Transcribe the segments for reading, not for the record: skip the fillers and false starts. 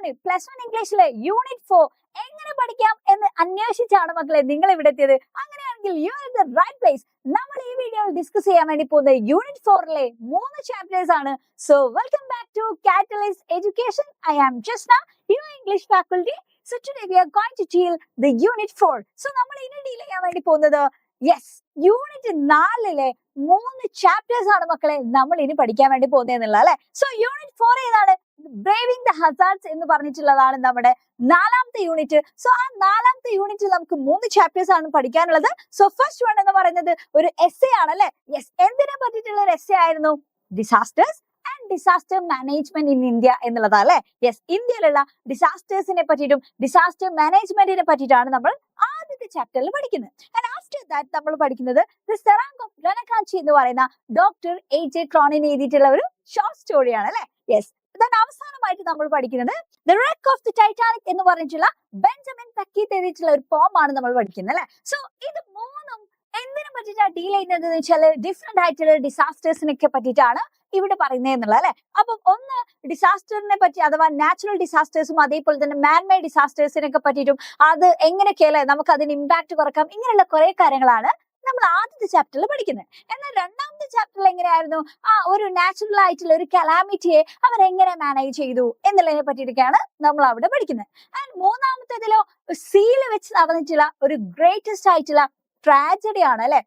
Morning +1 ഇംഗ്ലീഷിലെ unit 4 എങ്ങനെ പഠിക്കാം എന്ന് അന്വേഷിച്ചാണ് മക്കളെ നിങ്ങൾ ഇവിടെ എത്തിയത്. അങ്ങനെയാണെങ്കിൽ you are the right place. നമ്മൾ ഈ വീഡിയോയിൽ ഡിസ്കസ് ചെയ്യാൻ വേണ്ടി പോകുന്നത് യൂണിറ്റ് 4ലെ 3 ചാപ്റ്റേഴ്സ് ആണ്. So welcome back to Catalyse Education. I am Jasna, your English faculty. So today we are going to deal the unit 4. So നമ്മൾ ഇനി ഡീൽ ചെയ്യാൻ വേണ്ടി പോകുന്നത് യൂണിറ്റ് 4ലെ 3 ചാപ്റ്റേഴ്സ് ആണ് മക്കളെ നമ്മൾ ഇനി പഠിക്കാൻ വേണ്ടി പോകുന്നത് അല്ലെ. സോ യൂണിറ്റ് 4 ഏതാണ്? ബ്രേവിംഗ് ദ ഹസാർഡ്സ് എന്ന് പറഞ്ഞിട്ടുള്ളതാണ് നമ്മുടെ 4ാമത്തെ യൂണിറ്റ്. സോ ആ 4ാമത്തെ യൂണിറ്റ് നമുക്ക് 3 ചാപ്റ്റേഴ്സ് ആണ് പഠിക്കാനുള്ളത്. സോ ഫസ്റ്റ് വൺ എന്ന് പറയുന്നത് ഒരു എസ്സേ ആണ് അല്ലെ. എന്തിനെ പറ്റിയിട്ടുള്ള ഒരു എസ്സേ ആയിരുന്നു? Disasters and disaster management in India എന്നുള്ളതാ അല്ലെ. ഇന്ത്യയിലുള്ള ഡിസാസ്റ്റേഴ്സിനെ പറ്റിയിട്ടും ഡിസാസ്റ്റർ മാനേജ്മെന്റിനെ പറ്റിയിട്ടാണ് നമ്മൾ ആദ്യത്തെ ചാപ്റ്ററിൽ പഠിക്കുന്നത്. ആൻഡ് ആഫ്റ്റർ ദാറ്റ് നമ്മൾ പഠിക്കുന്നത് ദി സെറാങ് ഓഫ് റനകാഞ്ചി എന്ന് പറയുന്ന ഡോക്ടർ A.J. ക്രോണിൻ എഴുതിയിട്ടുള്ള ഒരു ഷോർട്ട് സ്റ്റോറിയാണ് അല്ലെ. അവസാനമായിട്ട് നമ്മൾ പഠിക്കുന്നത് the wreck of the Titanic എന്ന് പറഞ്ഞിട്ടുള്ള ബെഞ്ചമിൻ പെക്കീത്ത് എഴുതിയിട്ടുള്ള ഒരു പോം ആണ് നമ്മൾ പഠിക്കുന്നത് അല്ലെ. സോ ഇത് മൂന്നും എന്തിനെ പറ്റിയിട്ടാണ് ഡീൽ ചെയ്യുന്നത് എന്ന് വെച്ചാൽ ഡിഫറെന്റ് ആയിട്ടുള്ള ഡിസാസ്റ്റേഴ്സിനൊക്കെ പറ്റിയിട്ടാണ് ഇവിടെ പറയുന്നത് എന്നുള്ളത് അല്ലെ. അപ്പം ഒന്ന് ഡിസാസ്റ്ററിനെ പറ്റി അഥവാ നാച്ചുറൽ ഡിസാസ്റ്റേഴ്സും അതേപോലെ തന്നെ മാൻമെയ്ഡ് ഡിസാസ്റ്റേഴ്സിനൊക്കെ പറ്റിയിട്ടും അത് എങ്ങനെയൊക്കെയല്ലേ നമുക്ക് അതിന് ഇമ്പാക്ട് കുറക്കാം, ഇങ്ങനെയുള്ള കുറെ കാര്യങ്ങളാണ് നമ്മൾ ആദ്യത്തെ ചാപ്റ്ററിൽ പഠിക്കുന്നത്. എന്നാൽ 2ാമത്തെ ചാപ്റ്ററിൽ എങ്ങനെയായിരുന്നു ഒരു നാച്ചുറൽ ആയിട്ടുള്ള ഒരു കലാമിറ്റിയെ അവരെങ്ങനെ മാനേജ് ചെയ്തു എന്നുള്ളതിനെ പറ്റിയിട്ടൊക്കെയാണ് നമ്മൾ അവിടെ പഠിക്കുന്നത്. ആൻഡ് 3ാമത്തേതിലോ സീല് വെച്ച് നടന്നിട്ടുള്ള ഒരു ഗ്രേറ്റസ്റ്റ് ആയിട്ടുള്ള ട്രാജഡി ആണ് അല്ലെ.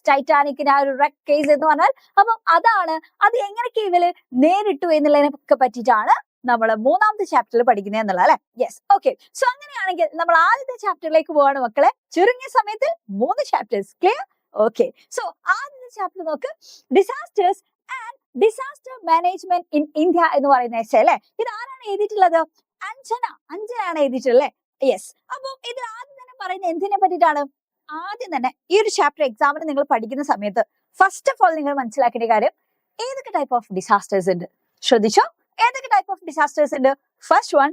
ടൈറ്റാനിക്കിന് ആ ഒരു റെക്ക് കേസ് എന്ന് പറഞ്ഞാൽ അപ്പം അതാണ് അത് എങ്ങനെയൊക്കെ ഇവര് നേരിട്ടു എന്നുള്ളതിനെ പറ്റിയിട്ടാണ് നമ്മൾ 3ാമത്തെ ചാപ്റ്ററിൽ പഠിക്കുന്നത് എന്നുള്ള അല്ലെ. ഓക്കെ. സോ അങ്ങനെയാണെങ്കിൽ നമ്മൾ ആദ്യത്തെ ചാപ്റ്ററിലേക്ക് പോവാണ് മക്കളെ. ചുരുങ്ങിയ സമയത്ത് 3 ചാപ്റ്റേഴ്സ്. ക്ലിയർ? ഓക്കെ. സോ ആദ്യത്തെ ചാപ്റ്റർ നോക്ക്, disasters and disaster management in India എന്ന് പറയുന്ന എസ്സേ അല്ലെ. ഇത് ആരാണ് എഴുതിയിട്ടുള്ളത്? അഞ്ജനാണ് എഴുതിയിട്ടുള്ളത്. അപ്പൊ ഇതിൽ ആദ്യം തന്നെ പറയുന്നത് എന്തിനെ പറ്റിയിട്ടാണ്? ആദ്യം തന്നെ ഈ ഒരു ചാപ്റ്റർ എക്സാമിന് നിങ്ങൾ പഠിക്കുന്ന സമയത്ത് ഫസ്റ്റ് ഓഫ് ഓൾ നിങ്ങൾ മനസ്സിലാക്കേണ്ട കാര്യം ഏതൊക്കെ ടൈപ്പ് ഓഫ് ഡിസാസ്റ്റേഴ്സ് ഉണ്ട്. ശ്രദ്ധിച്ചോ, ഏതൊക്കെ ടൈപ്പ് ഓഫ് ഡിസാസ്റ്റേഴ്സ് ഉണ്ട്? ഫസ്റ്റ് വൺ,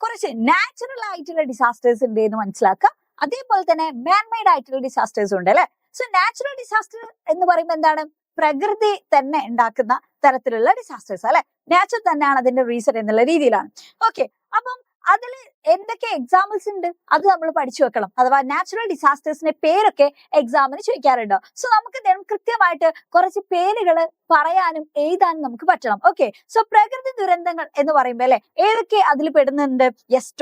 കുറച്ച് നാച്ചുറൽ ആയിട്ടുള്ള ഡിസാസ്റ്റേഴ്സ് ഉണ്ട് എന്ന് മനസ്സിലാക്കുക. അതേപോലെ തന്നെ മാൻമെയ്ഡ് ആയിട്ടുള്ള ഡിസാസ്റ്റേഴ്സ് ഉണ്ട് അല്ലെ. സോ നാച്ചുറൽ ഡിസാസ്റ്റർ എന്ന് പറയുമ്പോൾ എന്താണ്? പ്രകൃതി തന്നെ ഉണ്ടാക്കുന്ന തരത്തിലുള്ള ഡിസാസ്റ്റേഴ്സ് അല്ലെ. നാച്ചുറൽ തന്നെയാണ് അതിന്റെ റീസൺ എന്നുള്ള രീതിയിലാണ്. ഓക്കെ. അപ്പം അതിൽ എന്തൊക്കെ എക്സാമ്പിൾസ് ഉണ്ട് അത് നമ്മൾ പഠിച്ചു വെക്കണം. അഥവാ നാച്ചുറൽ ഡിസാസ്റ്റേഴ്സിന്റെ പേരൊക്കെ എക്സാമിന് ചോദിക്കാറുണ്ട്. സോ നമുക്ക് കൃത്യമായിട്ട് കുറച്ച് പേരുകൾ പറയാനും എഴുതാനും നമുക്ക് പറ്റണം. ഓക്കെ. സോ പ്രകൃതി ദുരന്തങ്ങൾ എന്ന് പറയുമ്പോൾ അല്ലെ ഏതൊക്കെ അതിൽ പെടുന്നുണ്ട്?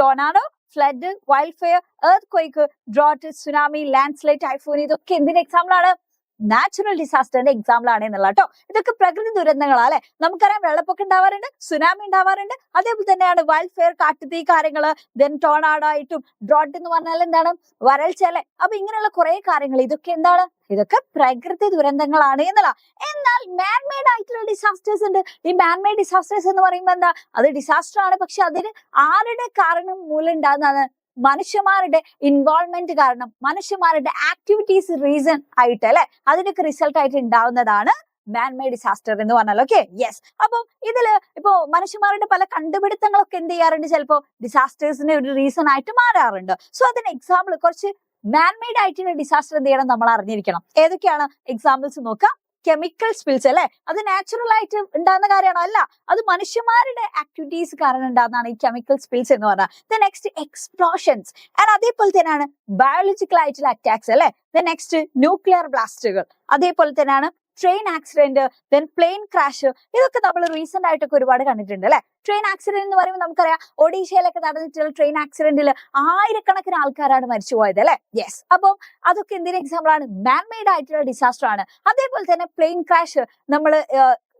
Tornado, flood, wildfire, earthquake, drought, tsunami, landslide, typhoon, ഇതൊക്കെ എന്തിന്റെ എക്സാമ്പിൾ ആണ്? നാച്ചുറൽ ഡിസാസ്റ്ററിന്റെ എക്സാമ്പിൾ ആണ് എന്നുള്ള കേട്ടോ. ഇതൊക്കെ പ്രകൃതി ദുരന്തങ്ങളാ അല്ലെ. നമുക്കറിയാം വെള്ളപ്പൊക്കം ഉണ്ടാവാറുണ്ട്, സുനാമി ഉണ്ടാവാറുണ്ട്, അതേപോലെ തന്നെയാണ് വൈൽഡ് ഫയർ, കാട്ടുതീ കാര്യങ്ങള്, ദെൻ ടോർണാഡോ ആയിട്ടും ഡ്രോട്ട് എന്ന് പറഞ്ഞാൽ എന്താണ്? വരൾച്ച അല്ലെ. അപ്പൊ ഇങ്ങനെയുള്ള കുറെ കാര്യങ്ങൾ ഇതൊക്കെ എന്താണ്? ഇതൊക്കെ പ്രകൃതി ദുരന്തങ്ങളാണ് എന്നുള്ള. എന്നാൽ മാൻമെയ്ഡ് ആയിട്ടുള്ള ഡിസാസ്റ്റേഴ്സ് ഉണ്ട്. ഈ മാൻമെയ്ഡ് ഡിസാസ്റ്റേഴ്സ് എന്ന് പറയുമ്പോൾ എന്താ? അത് ഡിസാസ്റ്റർ ആണ്, പക്ഷെ അതിന് ആരുടെ കാരണം മൂലം ഉണ്ടാകുന്നതാണ്? മനുഷ്യന്മാരുടെ ഇൻവോൾവ്മെന്റ് കാരണം, മനുഷ്യന്മാരുടെ ആക്ടിവിറ്റീസ് റീസൺ ആയിട്ട് അല്ലെ അതിനൊക്കെ റിസൾട്ട് ആയിട്ട് ഉണ്ടാവുന്നതാണ് മാൻമെയ്ഡ് ഡിസാസ്റ്റർ എന്ന് പറഞ്ഞാൽ. ഓക്കെ. അപ്പം ഇതില് ഇപ്പോ മനുഷ്യന്മാരുടെ പല കണ്ടുപിടുത്തങ്ങളൊക്കെ എന്ത് ചെയ്യാറുണ്ട്? ചിലപ്പോ ഡിസാസ്റ്റേഴ്സിന് ഒരു റീസൺ ആയിട്ട് മാറാറുണ്ട്. സോ അതിന് എക്സാമ്പിൾ കുറച്ച് മാൻമെയ്ഡ് ആയിട്ടുള്ള ഡിസാസ്റ്റർ എന്ത് ചെയ്യണം? നമ്മൾ അറിഞ്ഞിരിക്കണം. ഏതൊക്കെയാണ് എക്സാമ്പിൾസ് നോക്കാം. കെമിക്കൽ സ്പിൽസ് അല്ലെ. അത് നാച്ചുറൽ ആയിട്ട് ഉണ്ടാകുന്ന കാര്യമാണോ? അല്ല, അത് മനുഷ്യന്മാരുടെ ആക്ടിവിറ്റീസ് കാരണം ഉണ്ടാകുന്നതാണ് ഈ കെമിക്കൽ സ്പിൽസ് എന്ന് പറഞ്ഞാൽ. Next explosions. ആൻഡ് അതേപോലെ തന്നെയാണ് ബയോളജിക്കൽ ആയിട്ടുള്ള അറ്റാക്സ് അല്ലെ. നെക്സ്റ്റ് ന്യൂക്ലിയർ ബ്ലാസ്റ്റുകൾ, അതേപോലെ തന്നെയാണ് train accident, then plain crash. ഇതൊക്കെ നമ്മൾ റീസെന്റ് ആയിട്ടൊക്കെ ഒരുപാട് കണ്ടിട്ടുണ്ട് അല്ലെ. ട്രെയിൻ ആക്സിഡന്റ് എന്ന് പറയുമ്പോൾ നമുക്കറിയാം ഒഡീഷയിലൊക്കെ നടന്നിട്ടുള്ള ട്രെയിൻ ആക്സിഡന്റിൽ ആയിരക്കണക്കിന് ആൾക്കാരാണ് മരിച്ചുപോയത് അല്ലെ. അപ്പം അതൊക്കെ എന്തിന് എക്സാമ്പിൾ ആണ്? മാൻമെയ്ഡ് ആയിട്ടുള്ള ഡിസാസ്റ്റർ ആണ്. അതേപോലെ തന്നെ പ്ലെയിൻ ക്രാഷ്, നമ്മൾ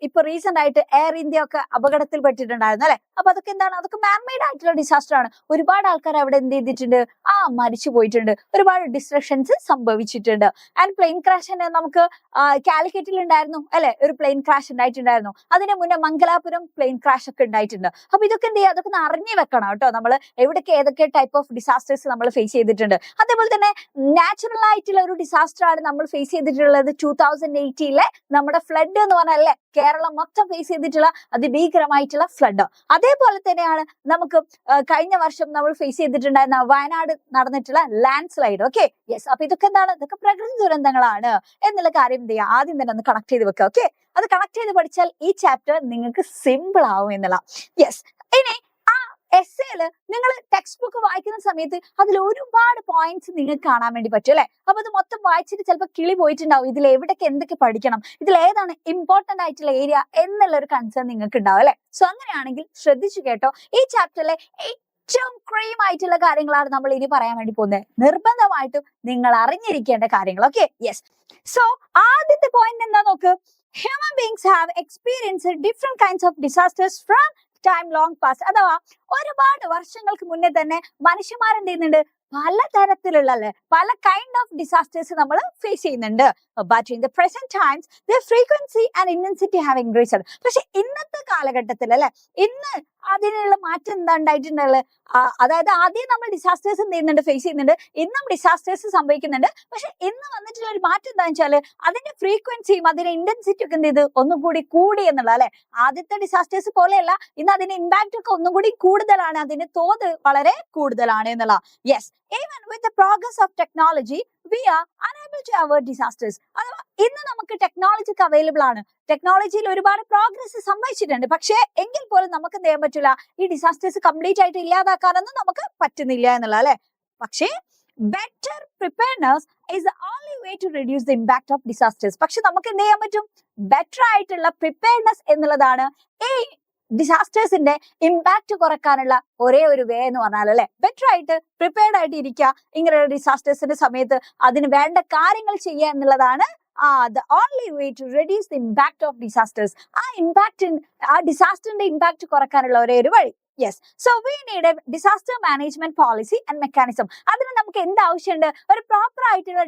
ഇപ്പൊ റീസെന്റ് ആയിട്ട് എയർ ഇന്ത്യ ഒക്കെ അപകടത്തിൽ പെട്ടിട്ടുണ്ടായിരുന്നു അല്ലെ. അപ്പൊ അതൊക്കെ എന്താണ്? അതൊക്കെ മാൻമെയ്ഡ് ആയിട്ടുള്ള ഡിസാസ്റ്റർ ആണ്. ഒരുപാട് ആൾക്കാർ അവിടെ എന്ത് ചെയ്തിട്ടുണ്ട്? മരിച്ചു പോയിട്ടുണ്ട്, ഒരുപാട് ഡിസ്ട്രക്ഷൻസ് സംഭവിച്ചിട്ടുണ്ട്. ആൻഡ് പ്ലെയിൻ ക്രാഷ് തന്നെ നമുക്ക് കാലിക്കറ്റിൽ ഉണ്ടായിരുന്നു അല്ലെ, ഒരു പ്ലെയിൻ ക്രാഷ് ഉണ്ടായിട്ടുണ്ടായിരുന്നു. അതിന് മുന്നേ മംഗലാപുരം പ്ലെയിൻ ക്രാഷ് ഒക്കെ ഉണ്ടായിട്ടുണ്ട്. അപ്പൊ ഇതൊക്കെ എന്ത് ചെയ്യുക? അതൊക്കെ അറിഞ്ഞു വെക്കണം കേട്ടോ. നമ്മൾ എവിടേക്ക് ഏതൊക്കെ ടൈപ്പ് ഓഫ് ഡിസാസ്റ്റേഴ്സ് നമ്മൾ ഫേസ് ചെയ്തിട്ടുണ്ട്. അതേപോലെ തന്നെ നാച്ചുറൽ ആയിട്ടുള്ള ഒരു ഡിസാസ്റ്റർ ആണ് നമ്മൾ ഫേസ് ചെയ്തിട്ടുള്ളത് 2018 നമ്മുടെ ഫ്ലഡ് എന്ന് പറഞ്ഞാൽ കേരളം മൊത്തം ഫേസ് ചെയ്തിട്ടുള്ള അതിഭീകരമായിട്ടുള്ള ഫ്ലഡ്. അതേപോലെ തന്നെയാണ് നമുക്ക് കഴിഞ്ഞ വർഷം നമ്മൾ ഫേസ് ചെയ്തിട്ടുണ്ടായിരുന്ന വയനാട് നടന്നിട്ടുള്ള ലാൻഡ് സ്ലൈഡ്. ഓക്കെ. അപ്പൊ ഇതൊക്കെ എന്താണ്? ഇതൊക്കെ പ്രകൃതി ദുരന്തങ്ങളാണ് എന്നുള്ള കാര്യം എന്ത് ചെയ്യുക? ആദ്യം തന്നെ ഒന്ന് കണക്ട് ചെയ്ത് വെക്കുക. ഓക്കെ. അത് കണക്ട് ചെയ്ത് പഠിച്ചാൽ ഈ ചാപ്റ്റർ നിങ്ങൾക്ക് സിമ്പിൾ ആവും എന്നുള്ള. ഇനി എസ്സേല് നിങ്ങൾ ടെക്സ്റ്റ് ബുക്ക് വായിക്കുന്ന സമയത്ത് അതിൽ ഒരുപാട് പോയിന്റ്സ് നിങ്ങൾക്ക് കാണാൻ വേണ്ടി പറ്റും അല്ലെ. അപ്പൊ അത് മൊത്തം വായിച്ചിട്ട് ചിലപ്പോൾ കിളി പോയിട്ടുണ്ടാവും. ഇതിൽ എവിടേക്ക് എന്തൊക്കെ പഠിക്കണം, ഇതിൽ ഏതാണ് ഇമ്പോർട്ടന്റ് ആയിട്ടുള്ള ഏരിയ എന്നുള്ള ഒരു കൺസേൺ നിങ്ങൾക്ക് ഉണ്ടാവും അല്ലെ. സോ അങ്ങനെയാണെങ്കിൽ ശ്രദ്ധിച്ചു കേട്ടോ. ഈ ചാപ്റ്ററിലെ ഏറ്റവും ക്രീം ആയിട്ടുള്ള കാര്യങ്ങളാണ് നമ്മൾ ഇനി പറയാൻ വേണ്ടി പോകുന്നത്. നിർബന്ധമായിട്ടും നിങ്ങൾ അറിഞ്ഞിരിക്കേണ്ട കാര്യങ്ങൾ. Okay, yes. സോ ആദ്യത്തെ പോയിന്റ് എന്താ നോക്ക്. Human beings have experience different kinds of disasters from time long past. അഥവാ ഒരുപാട് വർഷങ്ങൾക്ക് മുന്നേ തന്നെ മനുഷ്യന്മാർ എന്ത് ചെയ്യുന്നുണ്ട്, പലതരത്തിലുള്ള പല കൈൻഡ് ഓഫ് ഡിസാസ്റ്റേഴ്സ് നമ്മൾ ഫേസ് ചെയ്യുന്നുണ്ട്. But in the present times the frequency and intensity have increased. പക്ഷെ ഇന്നത്തെ കാലഘട്ടത്തിൽ ഇന്ന് അതിനുള്ള മാറ്റം എന്താ ഉണ്ടായിട്ടുള്ളത്? അതായത് ആദ്യം നമ്മൾ ഡിസാസ്റ്റേഴ്സ് എന്ത് ചെയ്യുന്നുണ്ട്, ഫേസ് ചെയ്യുന്നുണ്ട്. ഇന്നും ഡിസാസ്റ്റേഴ്സ് സംഭവിക്കുന്നുണ്ട്. പക്ഷെ ഇന്ന് വന്നിട്ടുള്ള ഒരു മാറ്റം എന്താണെന്ന് വെച്ചാൽ അതിന്റെ ഫ്രീക്വൻസിയും അതിന്റെ ഇന്റൻസിറ്റി ഒക്കെ എന്ത് ചെയ്ത് ഒന്നും കൂടി എന്നുള്ള അല്ലെ. ആദ്യത്തെ ഡിസാസ്റ്റേഴ്സ് പോലെയല്ല, ഇന്ന് അതിന്റെ ഇമ്പാക്ട് ഒക്കെ ഒന്നും കൂടി കൂടുതലാണ്, അതിന്റെ തോത് വളരെ കൂടുതലാണ് എന്നുള്ള. Yes, even with the progress of technology we are unable to avoid disasters. അഥവാ ഇന്ന് നമുക്ക് ടെക്നോളജിക്ക് അവൈലബിൾ ആണ്, ടെക്നോളജിയിൽ ഒരുപാട് പ്രോഗ്രസ് സംഭവിച്ചിട്ടുണ്ട്. പക്ഷേ എങ്കിൽ പോലും നമുക്ക് എന്ത് ചെയ്യാൻ പറ്റില്ല, ഈ ഡിസാസ്റ്റേഴ്സ് കംപ്ലീറ്റ് ആയിട്ട് ഇല്ലാതാക്കാനൊന്നും നമുക്ക് പറ്റുന്നില്ല എന്നുള്ള അല്ലെ. പക്ഷേ better preparedness is the only way to reduce the impact of disasters. പക്ഷെ നമുക്ക് എന്ത് ചെയ്യാൻ പറ്റും, ബെറ്റർ ആയിട്ടുള്ള പ്രിപ്പയർനെസ് എന്നുള്ളതാണ് ഈ ഡിസാസ്റ്റേഴ്സിന്റെ ഇമ്പാക്ട് കുറക്കാനുള്ള ഒരേ ഒരു വേ എന്ന് പറഞ്ഞാൽ അല്ലെ. ബെറ്റർ ആയിട്ട് പ്രിപ്പയർഡ് ആയിട്ട് ഇരിക്കുക, ഇങ്ങനെയുള്ള ഡിസാസ്റ്റേഴ്സിന്റെ സമയത്ത് അതിന് വേണ്ട കാര്യങ്ങൾ ചെയ്യുക എന്നുള്ളതാണ് the only way to reduce the impact of disasters. ആ ഡിസാസ്റ്ററിന്റെ ഇമ്പാക്ട് കുറക്കാനുള്ള ഒരേ ഒരു വഴി. Yes, so we need A disaster management policy and mechanism. അതിന് നമുക്ക് എന്ത് ആവശ്യമുണ്ട്, ഒരു പ്രോപ്പർ ആയിട്ടുള്ള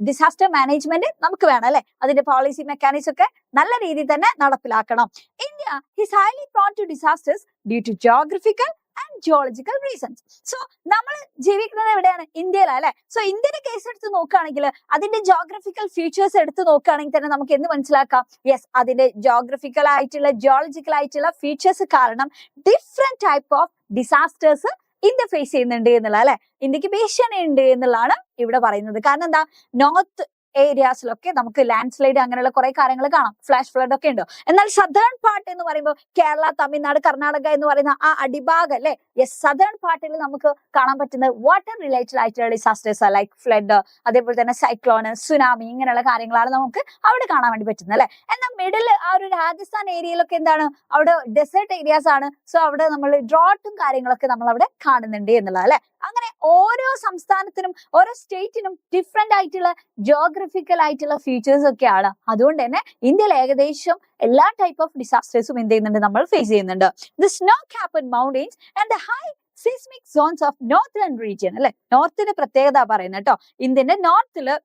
ഡിസാസ്റ്റർ മാനേജ്മെന്റ് നമുക്ക് വേണം അല്ലെ. അതിന്റെ പോളിസി മെക്കാനിസം ഒക്കെ നല്ല രീതിയിൽ തന്നെ നടപ്പിലാക്കണം. India is highly prone to disasters due to geographical and geological reasons. So നമ്മൾ ജീവിക്കുന്നത് എവിടെയാണ്, ഇന്ത്യയിലാണ് അല്ലെ. സോ ഇന്ത്യയുടെ കേസ് എടുത്ത് നോക്കുകയാണെങ്കിൽ അതിന്റെ ജോഗ്രഫിക്കൽ ഫീച്ചേഴ്സ് എടുത്ത് നോക്കുകയാണെങ്കിൽ തന്നെ നമുക്ക് എന്ത് മനസ്സിലാക്കാം, യെസ്, അതിന്റെ ജോഗ്രഫിക്കൽ ആയിട്ടുള്ള ജിയോളജിക്കൽ ആയിട്ടുള്ള ഫീച്ചേഴ്സ് കാരണം different type of disasters India face ചെയ്യുന്നുണ്ട് എന്നുള്ള അല്ലെ. ഇന്ത്യക്ക് ഭീഷണി ഉണ്ട് എന്നുള്ളതാണ് ഇവിടെ പറയുന്നത്. കാരണം എന്താ, നോർത്ത് ഏരിയാസിലൊക്കെ നമുക്ക് ലാൻഡ് സ്ലൈഡ് അങ്ങനെയുള്ള കുറെ കാര്യങ്ങൾ കാണാം, ഫ്ലാഷ് ഫ്ലഡ് ഒക്കെ ഉണ്ട്. എന്നാൽ സദേൺ പാർട്ട് എന്ന് പറയുമ്പോൾ കേരള, തമിഴ്നാട്, കർണാടക എന്ന് പറയുന്ന ആ അടിഭാഗം അല്ലെ, യെസ്, സദേൺ പാർട്ടിൽ നമുക്ക് കാണാൻ പറ്റുന്ന വാട്ടർ റിലേറ്റഡ് ആയിട്ടുള്ള ഡിസാസ്റ്റേഴ്സ് ലൈക്ക് ഫ്ലഡ്, അതേപോലെ തന്നെ സൈക്ലോണ്, സുനാമി, ഇങ്ങനെയുള്ള കാര്യങ്ങളാണ് നമുക്ക് അവിടെ കാണാൻ വേണ്ടി പറ്റുന്നത് അല്ലെ. എന്നാൽ മിഡിൽ ആ ഒരു രാജസ്ഥാൻ ഏരിയയിലൊക്കെ എന്താണ്, അവിടെ ഡെസേർട്ട് ഏരിയാസ് ആണ്. സോ അവിടെ നമ്മൾ ഡ്രോട്ടും കാര്യങ്ങളൊക്കെ നമ്മൾ അവിടെ കാണുന്നുണ്ട് എന്നുള്ളത് അല്ലെ. അങ്ങനെ ഓരോ സംസ്ഥാനത്തിനും ഓരോ സ്റ്റേറ്റിനും ഡിഫറെന്റ് ആയിട്ടുള്ള ജോഗ്രഫിക്കൽ ആയിട്ടുള്ള ഫീച്ചേഴ്സ് ഒക്കെയാണ്. അതുകൊണ്ട് തന്നെ ഇന്ത്യയിൽ ഏകദേശം എല്ലാ ടൈപ്പ് ഓഫ് ഡിസാസ്റ്റേഴ്സും എന്ത് ചെയ്യുന്നുണ്ട്, നമ്മൾ ഫേസ് ചെയ്യുന്നുണ്ട്. The snow capped mountains and the high seismic zones of northern region അല്ലെ. നോർത്തിന്റെ പ്രത്യേകത പറയുന്നത് കേട്ടോ. ഇന്ത്യന്റെ നോർത്തില്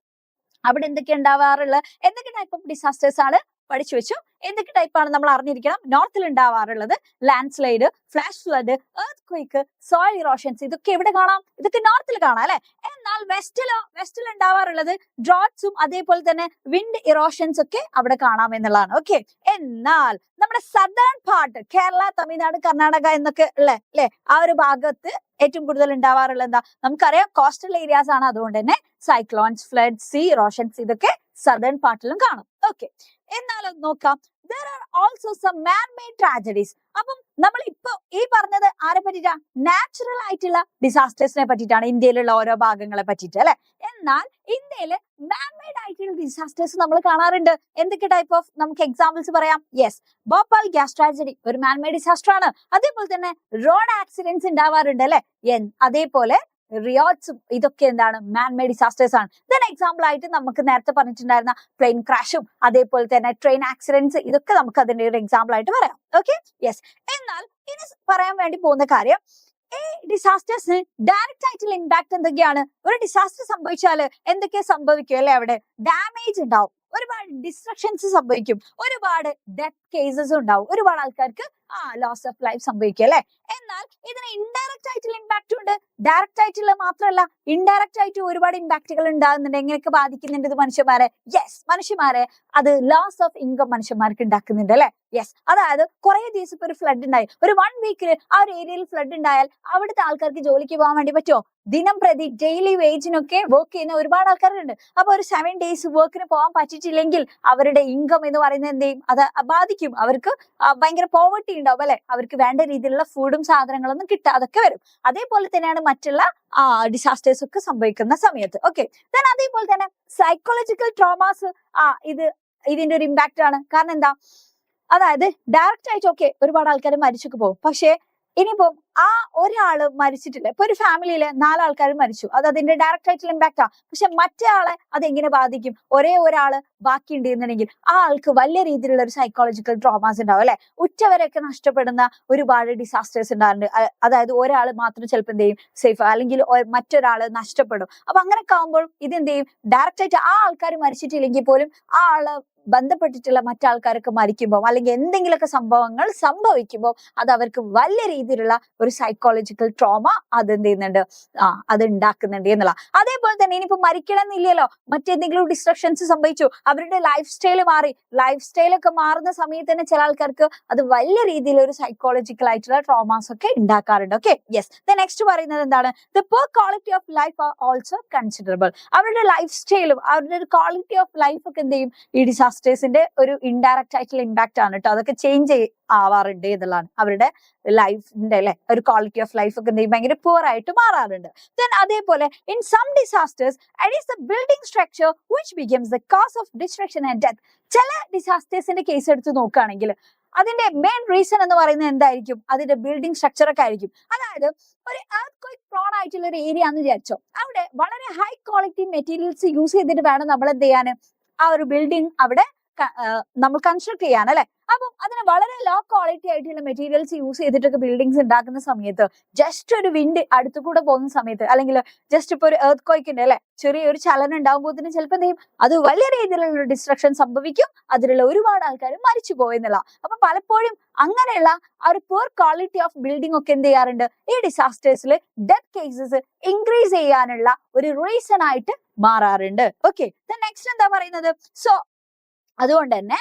അവിടെ എന്തൊക്കെ ഉണ്ടാവാറുള്ളത്, എന്തൊക്കെ ടൈപ്പ് ഓഫ് ഡിസാസ്റ്റേഴ്സ് ആണ് പഠിച്ചു വെച്ചു. എന്തൊക്കെ ടൈപ്പാണ് നമ്മൾ അറിഞ്ഞിരിക്കണം. നോർത്തിൽ ഉണ്ടാവാറുള്ളത് landslide, flash flood, earthquake, soil erosions, ഇതൊക്കെ എവിടെ കാണാം, ഇതൊക്കെ നോർത്തിൽ കാണാം അല്ലെ. എന്നാൽ വെസ്റ്റിൽ ഉണ്ടാവാറുള്ളത് ഡ്രോട്ട്സും അതേപോലെ തന്നെ വിൻഡ് ഇറോഷൻസ് ഒക്കെ അവിടെ കാണാം എന്നുള്ളതാണ്. ഓക്കെ, എന്നാൽ നമ്മുടെ സദേൺ പാർട്ട്, കേരള, തമിഴ്നാട്, കർണാടക എന്നൊക്കെ ഉള്ള അല്ലെ, ആ ഒരു ഭാഗത്ത് ഏറ്റവും കൂടുതൽ ഉണ്ടാവാറുള്ളത് എന്താ, നമുക്കറിയാം, കോസ്റ്റൽ ഏരിയാസ് ആണ്. അതുകൊണ്ട് തന്നെ സൈക്ലോൺസ്, ഫ്ലഡ്, സീ ഇറോഷൻസ് ഇതൊക്കെ സദേൺ പാർട്ടിലും കാണും. ഓക്കെ, എന്നാലും നോക്കാം, there are also some man-made tragedies. അപ്പം നമ്മൾ ഇപ്പൊ ഈ പറഞ്ഞത് ആരെ പറ്റിട്ടാ, നാച്ചുറൽ ആയിട്ടുള്ള ഡിസാസ്റ്റേഴ്സിനെ പറ്റിയിട്ടാണ്, ഇന്ത്യയിലുള്ള ഓരോ ഭാഗങ്ങളെ പറ്റിയിട്ട് അല്ലെ. എന്നാൽ ഇന്ത്യയില് മാൻമെയ്ഡ് ആയിട്ടുള്ള ഡിസാസ്റ്റേഴ്സ് നമ്മൾ കാണാറുണ്ട്. എന്തൊക്കെ ടൈപ്പ് ഓഫ് നമുക്ക് എക്സാമ്പിൾസ് പറയാം. യെസ്, ഭോപ്പാൽ ഗ്യാസ് ട്രാജഡി ഒരു മാൻമെയ്ഡ് ഡിസാസ്റ്റർ ആണ്. അതേപോലെ തന്നെ റോഡ് ആക്സിഡന്റ്സ് ഉണ്ടാവാറുണ്ട് അല്ലെ. അതേപോലെ റിയോട്ട്സും ഇതൊക്കെ എന്താണ്, മാൻമെയ്ഡ് ഡിസാസ്റ്റേഴ്സ് ആണ്. ദെൻ എക്സാമ്പിൾ ആയിട്ട് നമുക്ക് നേരത്തെ പറഞ്ഞിട്ടുണ്ടായിരുന്ന പ്ലെയിൻ ക്രാഷും അതേപോലെ തന്നെ ട്രെയിൻ ആക്സിഡന്റ്സ്, ഇതൊക്കെ നമുക്ക് അതിന്റെ ഒരു എക്സാമ്പിൾ ആയിട്ട് പറയാം. Okay, yes. എന്നാൽ ഇനി പറയാൻ വേണ്ടി പോകുന്ന കാര്യം, ഈ ഡിസാസ്റ്റേഴ്സിന് ഡയറക്റ്റ് ആയിട്ടുള്ള ഇമ്പാക്ട് എന്തൊക്കെയാണ്. ഒരു ഡിസാസ്റ്റർ സംഭവിച്ചാൽ എന്തൊക്കെയാ സംഭവിക്കും അല്ലെ, അവിടെ ഡാമേജ് ഉണ്ടാവും, ഒരുപാട് ഡിസ്ട്രക്ഷൻസ് സംഭവിക്കും, ഒരുപാട് ഡെത്ത് കേസസ് ഉണ്ടാവും, ഒരുപാട് ആൾക്കാർക്ക് ലോസ് ഓഫ് ലൈഫ് സംഭവിക്കും അല്ലെ. എന്നാൽ ഇതിന് ഇൻഡയറക്റ്റ് ആയിട്ടുള്ള ഇമ്പാക്ട് ഉണ്ട്, ഡയറക്റ്റ് ആയിട്ടുള്ള മാത്രമല്ല ഇൻഡയറക്റ്റ് ആയിട്ട് ഒരുപാട് ഇമ്പാക്റ്റുകൾ ഉണ്ടാകുന്നുണ്ട്. എങ്ങനെയൊക്കെ ബാധിക്കുന്നുണ്ട് ഇത് മനുഷ്യന്മാരെ? യെസ്, മനുഷ്യന്മാരെ അത് ലോസ് ഓഫ് ഇൻകം മനുഷ്യന്മാർക്ക് ഉണ്ടാക്കുന്നുണ്ട് അല്ലെ. യെസ്, അതായത് കുറെ ദിവസം ഇപ്പൊ ഒരു ഫ്ലഡ് ഉണ്ടായി, ഒരു 1 വീക്കിൽ ആ ഒരു ഏരിയയിൽ ഫ്ലഡ് ഉണ്ടായാൽ അവിടുത്തെ ആൾക്കാർക്ക് ജോലിക്ക് പോകാൻ വേണ്ടി പറ്റുമോ? ദിനം പ്രതി ഡെയിലി വേജിനൊക്കെ വർക്ക് ചെയ്യുന്ന ഒരുപാട് ആൾക്കാരുണ്ട്. അപ്പൊ ഒരു 7 days വർക്കിന് പോകാൻ പറ്റിയിട്ടില്ലെങ്കിൽ അവരുടെ ഇൻകം എന്ന് പറയുന്നത് എന്ത് ചെയ്യും, അത് ബാധിക്കും. അവർക്ക് ഭയങ്കര പോവർട്ടി ഉണ്ടാവും അല്ലെ, അവർക്ക് വേണ്ട രീതിയിലുള്ള ഫുഡും സാധനങ്ങളൊന്നും കിട്ടാതൊക്കെ വരും. അതേപോലെ തന്നെയാണ് മറ്റുള്ള ഡിസാസ്റ്റേഴ്സ് ഒക്കെ സംഭവിക്കുന്ന സമയത്ത്. ഓക്കെ, ദെൻ അതേപോലെ തന്നെ സൈക്കോളജിക്കൽ ട്രോമാസ് ഇതിന്റെ ഒരു ഇമ്പാക്ട് ആണ്. കാരണം എന്താ, അതായത് ഡയറക്റ്റ് ആയിട്ട് ഓക്കെ ഒരുപാട് ആൾക്കാർ മരിച്ചൊക്കെ പോകും. പക്ഷെ ഇനിയിപ്പോ ആ ഒരാള് മരിച്ചിട്ടില്ല, ഇപ്പൊ ഒരു ഫാമിലിയിലെ 4 ആൾക്കാർ മരിച്ചു, അത് അതിന്റെ ഡയറക്റ്റ് ആയിട്ടുള്ള ഇമ്പാക്റ്റാ. പക്ഷെ മറ്റേ ആളെ അത് എങ്ങനെ ബാധിക്കും? ഒരേ ഒരാള് ബാക്കി ഉണ്ടെന്നുണ്ടെങ്കിൽ ആ ആൾക്ക് വലിയ രീതിയിലുള്ള ഒരു സൈക്കോളജിക്കൽ ട്രോമാസ് ഉണ്ടാവും അല്ലെ. ഉറ്റവരൊക്കെ നഷ്ടപ്പെടുന്ന ഒരുപാട് ഡിസാസ്റ്റേഴ്സ് ഉണ്ടാകുന്നുണ്ട്. അതായത് ഒരാള് മാത്രം ചിലപ്പോൾ എന്ത് ചെയ്യും സേഫ്, അല്ലെങ്കിൽ മറ്റൊരാള് നഷ്ടപ്പെടും. അപ്പൊ അങ്ങനെയൊക്കെ ആകുമ്പോൾ ഇതെന്ത് ചെയ്യും, ഡയറക്റ്റ് ആയിട്ട് ആ ആൾക്കാർ മരിച്ചിട്ടില്ലെങ്കിൽ പോലും ആ ആള് ബന്ധപ്പെട്ടിട്ടുള്ള മറ്റാൾക്കാരൊക്കെ മരിക്കുമ്പോൾ അല്ലെങ്കിൽ എന്തെങ്കിലുമൊക്കെ സംഭവങ്ങൾ സംഭവിക്കുമ്പോൾ അത് അവർക്ക് വലിയ രീതിയിലുള്ള ഒരു സൈക്കോളജിക്കൽ ട്രോമ അതെന്ത് ചെയ്യുന്നുണ്ട്, അത് ഉണ്ടാക്കുന്നുണ്ട് എന്നുള്ള. അതേപോലെ തന്നെ ഇനിയിപ്പോ മരിക്കണം എന്നില്ലല്ലോ, മറ്റെന്തെങ്കിലും ഡിസ്ട്രക്ഷൻസ് സംഭവിച്ചു, അവരുടെ ലൈഫ് സ്റ്റൈൽ മാറി, ലൈഫ് സ്റ്റൈൽ ഒക്കെ മാറുന്ന സമയത്ത് തന്നെ ചില ആൾക്കാർക്ക് അത് വലിയ രീതിയിൽ ഒരു സൈക്കോളജിക്കൽ ആയിട്ടുള്ള ട്രോമാസ് ഒക്കെ ഉണ്ടാക്കാറുണ്ട്. Okay, yes. നെക്സ്റ്റ് പറയുന്നത് എന്താണ്, the poor quality of life are also considerable. അവരുടെ ലൈഫ് സ്റ്റൈലും അവരുടെ ഒരു ക്വാളിറ്റി ഓഫ് ലൈഫ് ഒക്കെ എന്ത് ചെയ്യും, ഈ ഡിസാസ്റ്റേഴ്സിന്റെ ഒരു ഇൻഡയറക്റ്റ് ആയിട്ടുള്ള ഇമ്പാക്ട് ആണ് കേട്ടോ. അതൊക്കെ ചേഞ്ച് ആവാറുണ്ട് എന്നുള്ളതാണ്. അവരുടെ ലൈഫിന്റെ അല്ലെ ഒരു ക്വാളിറ്റി ഓഫ് ലൈഫ് ഒക്കെ എന്തെങ്കിലും ഭയങ്കര പൂർ ആയിട്ട് മാറാറുണ്ട്. ദെൻ അതേപോലെ in some disasters it is the building structure which becomes the cause of destruction and death. ചില ഡിസാസ്റ്റേഴ്സിന്റെ കേസ് എടുത്ത് നോക്കുകയാണെങ്കിൽ അതിന്റെ മെയിൻ റീസൺ എന്ന് പറയുന്നത് എന്തായിരിക്കും, അതിന്റെ ബിൽഡിംഗ് സ്ട്രക്ചർ ഒക്കെ ആയിരിക്കും. അതായത് ഒരു എർത്ത്ക്വേക്ക് പ്രോൺ ആയിട്ടുള്ള ഒരു ഏരിയ എന്ന് വിചാരിച്ചോ, അവിടെ വളരെ ഹൈ ക്വാളിറ്റി മെറ്റീരിയൽസ് യൂസ് ചെയ്തിട്ട് വേണം നമ്മൾ എന്ത് ചെയ്യാൻ, ആ ഒരു ബിൽഡിംഗ് അവിടെ നമ്മൾ കൺസ്ട്രക്ട് ചെയ്യാൻ അല്ലെ. അപ്പം അതിന് വളരെ ലോ ക്വാളിറ്റി ആയിട്ടുള്ള മെറ്റീരിയൽസ് യൂസ് ചെയ്തിട്ടൊക്കെ ബിൽഡിങ്സ് ഉണ്ടാക്കുന്ന സമയത്ത് ജസ്റ്റ് ഒരു വിൻഡ് അടുത്തു കൂടെ പോകുന്ന സമയത്ത്, അല്ലെങ്കിൽ ജസ്റ്റ് ഇപ്പൊ ഒരു എർത്ത്ക്വേക്കിന്റെ അല്ലെ ചെറിയൊരു ചലനം ഉണ്ടാകുമ്പോൾ ചിലപ്പോൾ എന്ത് ചെയ്യും, അത് വലിയ രീതിയിലുള്ള ഡിസ്ട്രക്ഷൻ സംഭവിക്കും, അതിലുള്ള ഒരുപാട് ആൾക്കാർ മരിച്ചു പോയെന്നുള്ള. അപ്പൊ പലപ്പോഴും അങ്ങനെയുള്ള ആ ഒരു പൂർ ക്വാളിറ്റി ഓഫ് ബിൽഡിംഗ് ഒക്കെ എന്ത് ചെയ്യാറുണ്ട്, ഈ ഡിസാസ്റ്റേഴ്സിൽ ഡെത്ത് കേസസ് ഇൻക്രീസ് ചെയ്യാനുള്ള ഒരു റീസൺ ആയിട്ട് മാറാറുണ്ട്. ഓക്കെ, നെക്സ്റ്റ് എന്താ പറയുന്നത്, സോ അതുകൊണ്ട് തന്നെ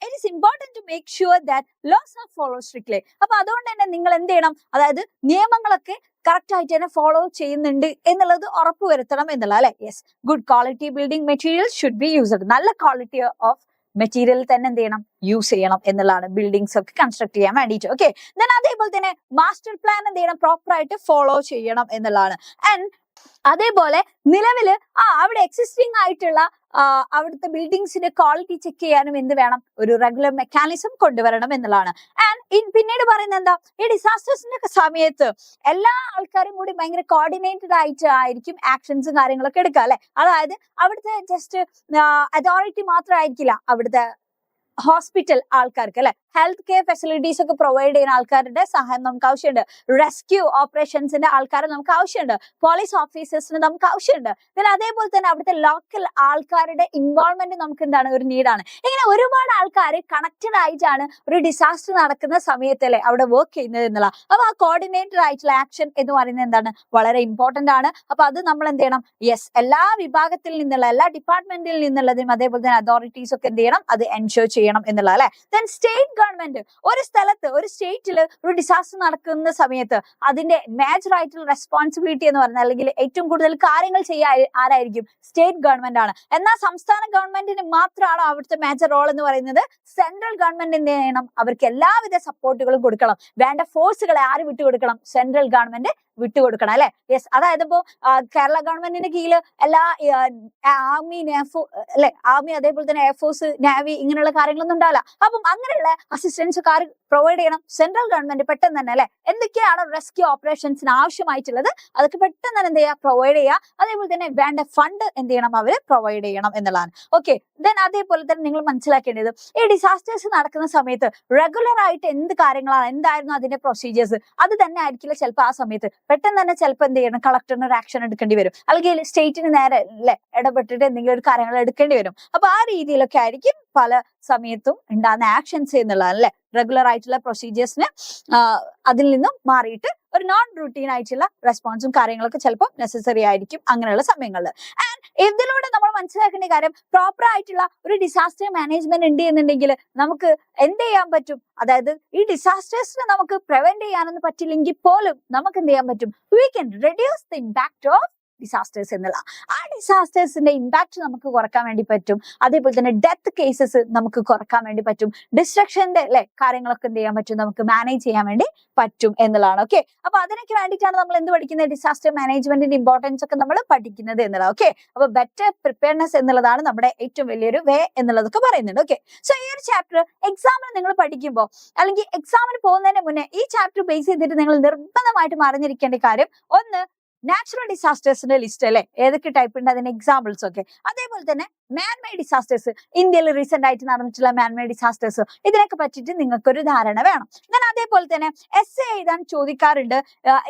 it is important to make sure that laws are follow strictly. അപ്പൊ അതുകൊണ്ട് തന്നെ നിങ്ങൾ എന്ത് ചെയ്യണം, അതായത് നിയമങ്ങളൊക്കെ കറക്റ്റ് ആയിട്ട് തന്നെ ഫോളോ ചെയ്യുന്നുണ്ട് എന്നുള്ളത് ഉറപ്പുവരുത്തണം എന്നുള്ള അല്ലെ. Yes, good quality building materials should be used. നല്ല ക്വാളിറ്റി ഓഫ് മെറ്റീരിയൽ തന്നെ എന്ത് ചെയ്യണം, യൂസ് ചെയ്യണം എന്നുള്ളതാണ് ബിൽഡിങ്സ് ഒക്കെ കൺസ്ട്രക്ട് ചെയ്യാൻ വേണ്ടിയിട്ട്. ഓക്കെ, ദെൻ അതേപോലെ തന്നെ മാസ്റ്റർ പ്ലാൻ എന്ത് ചെയ്യണം, പ്രോപ്പർ ആയിട്ട് ഫോളോ ചെയ്യണം എന്നുള്ളതാണ്. ആൻഡ് അതേപോലെ നിലവില് അവിടെ എക്സിസ്റ്റിംഗ് ആയിട്ടുള്ള അവിടുത്തെ ബിൽഡിങ്സിന്റെ ക്വാളിറ്റി ചെക്ക് ചെയ്യാനും എന്ത് വേണം, ഒരു റെഗുലർ മെക്കാനിസം കൊണ്ടുവരണം എന്നുള്ളതാണ്. ആൻഡ് പിന്നീട് പറയുന്നത് എന്താ, ഈ ഡിസാസ്റ്റേഴ്സിന്റെ ഒക്കെ സമയത്ത് എല്ലാ ആൾക്കാരും കൂടി ഭയങ്കര കോർഡിനേറ്റഡ് ആയിട്ട് ആയിരിക്കും ആക്ഷൻസും കാര്യങ്ങളൊക്കെ എടുക്കുക അല്ലെ. അതായത് അവിടുത്തെ ജസ്റ്റ് അതോറിറ്റി മാത്രമായിരിക്കില്ല അവിടുത്തെ ഹോസ്പിറ്റൽ ആൾക്കാർക്ക് അല്ലെ, ഹെൽത്ത് കെയർ ഫെസിലിറ്റീസ് ഒക്കെ പ്രൊവൈഡ് ചെയ്യുന്ന ആൾക്കാരുടെ സഹായം നമുക്ക് ആവശ്യമുണ്ട്, റെസ്ക്യൂ ഓപ്പറേഷൻസിന്റെ ആൾക്കാരെ നമുക്ക് ആവശ്യമുണ്ട്, പോലീസ് ഓഫീസേഴ്സിന് നമുക്ക് ആവശ്യമുണ്ട്. പിന്നെ അതേപോലെ തന്നെ അവിടുത്തെ ലോക്കൽ ആൾക്കാരുടെ ഇൻവോൾവ്മെന്റ് നമുക്ക് എന്താണ്, ഒരു നീഡാണ്. ഇങ്ങനെ ഒരുപാട് ആൾക്കാർ കണക്റ്റഡ് ആയിട്ടാണ് ഒരു ഡിസാസ്റ്റർ നടക്കുന്ന സമയത്തല്ലേ അവിടെ വർക്ക് ചെയ്യുന്നത് എന്നുള്ള. അപ്പൊ ആ കോർഡിനേറ്റഡ് ആയിട്ടുള്ള ആക്ഷൻ എന്ന് പറയുന്നത് എന്താണ്, വളരെ ഇമ്പോർട്ടന്റ് ആണ്. അപ്പൊ അത് നമ്മൾ എന്ത് ചെയ്യണം, യെസ്, എല്ലാ വിഭാഗത്തിൽ നിന്നുള്ള എല്ലാ ഡിപ്പാർട്ട്മെന്റിൽ നിന്നുള്ളതും അതേപോലെ തന്നെ അതോറിറ്റീസ് ഒക്കെ എന്ത് ചെയ്യണം, അത് എൻഷുർ ചെയ്യണം എന്നുള്ള അല്ലെ. ദെൻ സ്റ്റേറ്റ് ഗവൺമെന്റ് ഒരു സ്ഥലത്ത് ഒരു സ്റ്റേറ്റിൽ ഒരു ഡിസാസ്റ്റർ നടക്കുന്ന സമയത്ത് അതിന്റെ മേജർ ആയിട്ടുള്ള റെസ്പോൺസിബിലിറ്റി എന്ന് പറഞ്ഞാൽ അല്ലെങ്കിൽ ഏറ്റവും കൂടുതൽ കാര്യങ്ങൾ ചെയ്യാൻ ആരായിരിക്കും, സ്റ്റേറ്റ് ഗവൺമെന്റ് ആണ്. എന്നാൽ സംസ്ഥാന ഗവൺമെന്റിന് മാത്രമാണ് അവിടുത്തെ മേജർ റോൾ എന്ന് പറയുന്നത്. സെൻട്രൽ ഗവൺമെന്റ് എന്ത് ചെയ്യണം, അവർക്ക് എല്ലാവിധ സപ്പോർട്ടുകളും കൊടുക്കണം. വേണ്ട ഫോഴ്സുകളെ ആര് വിട്ടുകൊടുക്കണം, സെൻട്രൽ ഗവൺമെന്റ് വിട്ടുകൊടുക്കണം അല്ലെ. യെസ്, അതായത് ഇപ്പോ കേരള ഗവൺമെന്റിന്റെ കീഴിൽ എല്ലാ ആർമി അല്ലെ, ആർമി അതേപോലെ തന്നെ എയർഫോഴ്സ് നേവി ഇങ്ങനെയുള്ള കാര്യങ്ങളൊന്നും ഉണ്ടാവില്ല. അപ്പം അങ്ങനെയുള്ള അസിസ്റ്റൻസ് ഒക്കെ പ്രൊവൈഡ് ചെയ്യണം സെൻട്രൽ ഗവൺമെന്റ് പെട്ടെന്ന് തന്നെ അല്ലെ. എന്തൊക്കെയാണ് റെസ്ക്യൂ ഓപ്പറേഷൻസിന് ആവശ്യമായിട്ടുള്ളത് അതൊക്കെ പെട്ടെന്ന് തന്നെ എന്ത് ചെയ്യുക, പ്രൊവൈഡ് ചെയ്യുക. അതേപോലെ തന്നെ വേണ്ട ഫണ്ട് എന്ത് ചെയ്യണം, അവര് പ്രൊവൈഡ് ചെയ്യണം എന്നുള്ളതാണ്. ഓക്കെ, ദെൻ അതേപോലെ തന്നെ നിങ്ങൾ മനസ്സിലാക്കേണ്ടത് ഈ ഡിസാസ്റ്റേഴ്സ് നടക്കുന്ന സമയത്ത് റെഗുലർ ആയിട്ട് എന്ത് കാര്യങ്ങളാണ്, എന്തായിരുന്നു അതിന്റെ പ്രൊസീജിയേഴ്സ്, അത് തന്നെ ആയിരിക്കില്ല ചിലപ്പോൾ ആ സമയത്ത്. പെട്ടെന്ന് തന്നെ ചിലപ്പോൾ എന്ത് ചെയ്യണം, കളക്ടറിന് ഒരു ആക്ഷൻ എടുക്കേണ്ടി വരും, അല്ലെങ്കിൽ സ്റ്റേറ്റിന് നേരെ അല്ലെ ഇടപെട്ടിട്ട് എന്തെങ്കിലും ഒരു കാര്യങ്ങൾ എടുക്കേണ്ടി വരും. അപ്പൊ ആ രീതിയിലൊക്കെ ആയിരിക്കും പല സമയത്തും ഉണ്ടാകുന്ന ആക്ഷൻസ് എന്നുള്ളത് അല്ലെ. റെഗുലർ ആയിട്ടുള്ള പ്രൊസീജിയേഴ്സിന് അതിൽ നിന്നും മാറിയിട്ട് ഒരു നോൺ റൂട്ടീൻ ആയിട്ടുള്ള റെസ്പോൺസും കാര്യങ്ങളൊക്കെ ചിലപ്പോൾ നെസസറി ആയിരിക്കും അങ്ങനെയുള്ള സമയങ്ങളിൽ. ആൻഡ് ഇതിലൂടെ നമ്മൾ മനസ്സിലാക്കേണ്ട കാര്യം, പ്രോപ്പർ ആയിട്ടുള്ള ഒരു ഡിസാസ്റ്റർ മാനേജ്മെന്റ് ഉണ്ട് എന്നുണ്ടെങ്കിൽ നമുക്ക് എന്ത് ചെയ്യാൻ പറ്റും, അതായത് ഈ ഡിസാസ്റ്റേഴ്സിനെ നമുക്ക് പ്രിവെന്റ് ചെയ്യാനൊന്നും പറ്റില്ലെങ്കിൽ പോലും നമുക്ക് എന്ത് ചെയ്യാൻ പറ്റും, we can reduce the impact of disasters എന്നുള്ള. ആ ഡിസാസ്റ്റേഴ്സിന്റെ ഇമ്പാക്ട് നമുക്ക് കുറക്കാൻ വേണ്ടി പറ്റും. അതേപോലെ തന്നെ ഡെത്ത് കേസസ് നമുക്ക് കുറക്കാൻ വേണ്ടി പറ്റും. ഡിസ്ട്രക്ഷന്റെ കാര്യങ്ങളൊക്കെ എന്ത് ചെയ്യാൻ പറ്റും, നമുക്ക് മാനേജ് ചെയ്യാൻ വേണ്ടി പറ്റും എന്നുള്ളതാണ്. ഓക്കെ, അപ്പൊ അതിനൊക്കെ വേണ്ടിയിട്ടാണ് നമ്മൾ എന്ത് പഠിക്കുന്നത്, ഡിസാസ്റ്റർ മാനേജ്മെന്റിന്റെ ഇമ്പോർട്ടൻസ് ഒക്കെ നമ്മൾ പഠിക്കുന്നത് എന്നുള്ളത്. ഓക്കെ, അപ്പൊ ബെറ്റർ പ്രിപ്പയർനെസ് എന്നുള്ളതാണ് നമ്മുടെ ഏറ്റവും വലിയൊരു വേ എന്നുള്ളതൊക്കെ പറയുന്നുണ്ട്. ഓക്കെ, സോ ഈ ഒരു ചാപ്റ്റർ എക്സാമിന് നിങ്ങൾ പഠിക്കുമ്പോൾ അല്ലെങ്കിൽ എക്സാമിന് പോകുന്നതിന് മുന്നേ ഈ ചാപ്റ്റർ ബേസ് ചെയ്തിട്ട് നിങ്ങൾ നിർബന്ധമായിട്ടും അറിഞ്ഞിരിക്കേണ്ട കാര്യം, ഒന്ന് നാച്ചുറൽ ഡിസാസ്റ്റേഴ്സിന്റെ ലിസ്റ്റ് അല്ലെ, ഏതൊക്കെ ടൈപ്പ് ഉണ്ട് അതിന്റെ എക്സാമ്പിൾസ് ഒക്കെ. അതേപോലെ തന്നെ മാൻമെയ്ഡ് ഡിസാസ്റ്റേഴ്സ്, ഇന്ത്യയിൽ റീസെന്റ് ആയിട്ട് നടന്നിട്ടുള്ള മാൻമെയ്ഡ് ഡിസാസ്റ്റേഴ്സ്, ഇതിനൊക്കെ പറ്റിയിട്ട് നിങ്ങൾക്കൊരു ധാരണ വേണം. then അതേപോലെ തന്നെ എസ് എഴുതാൻ ചോദിക്കാറുണ്ട്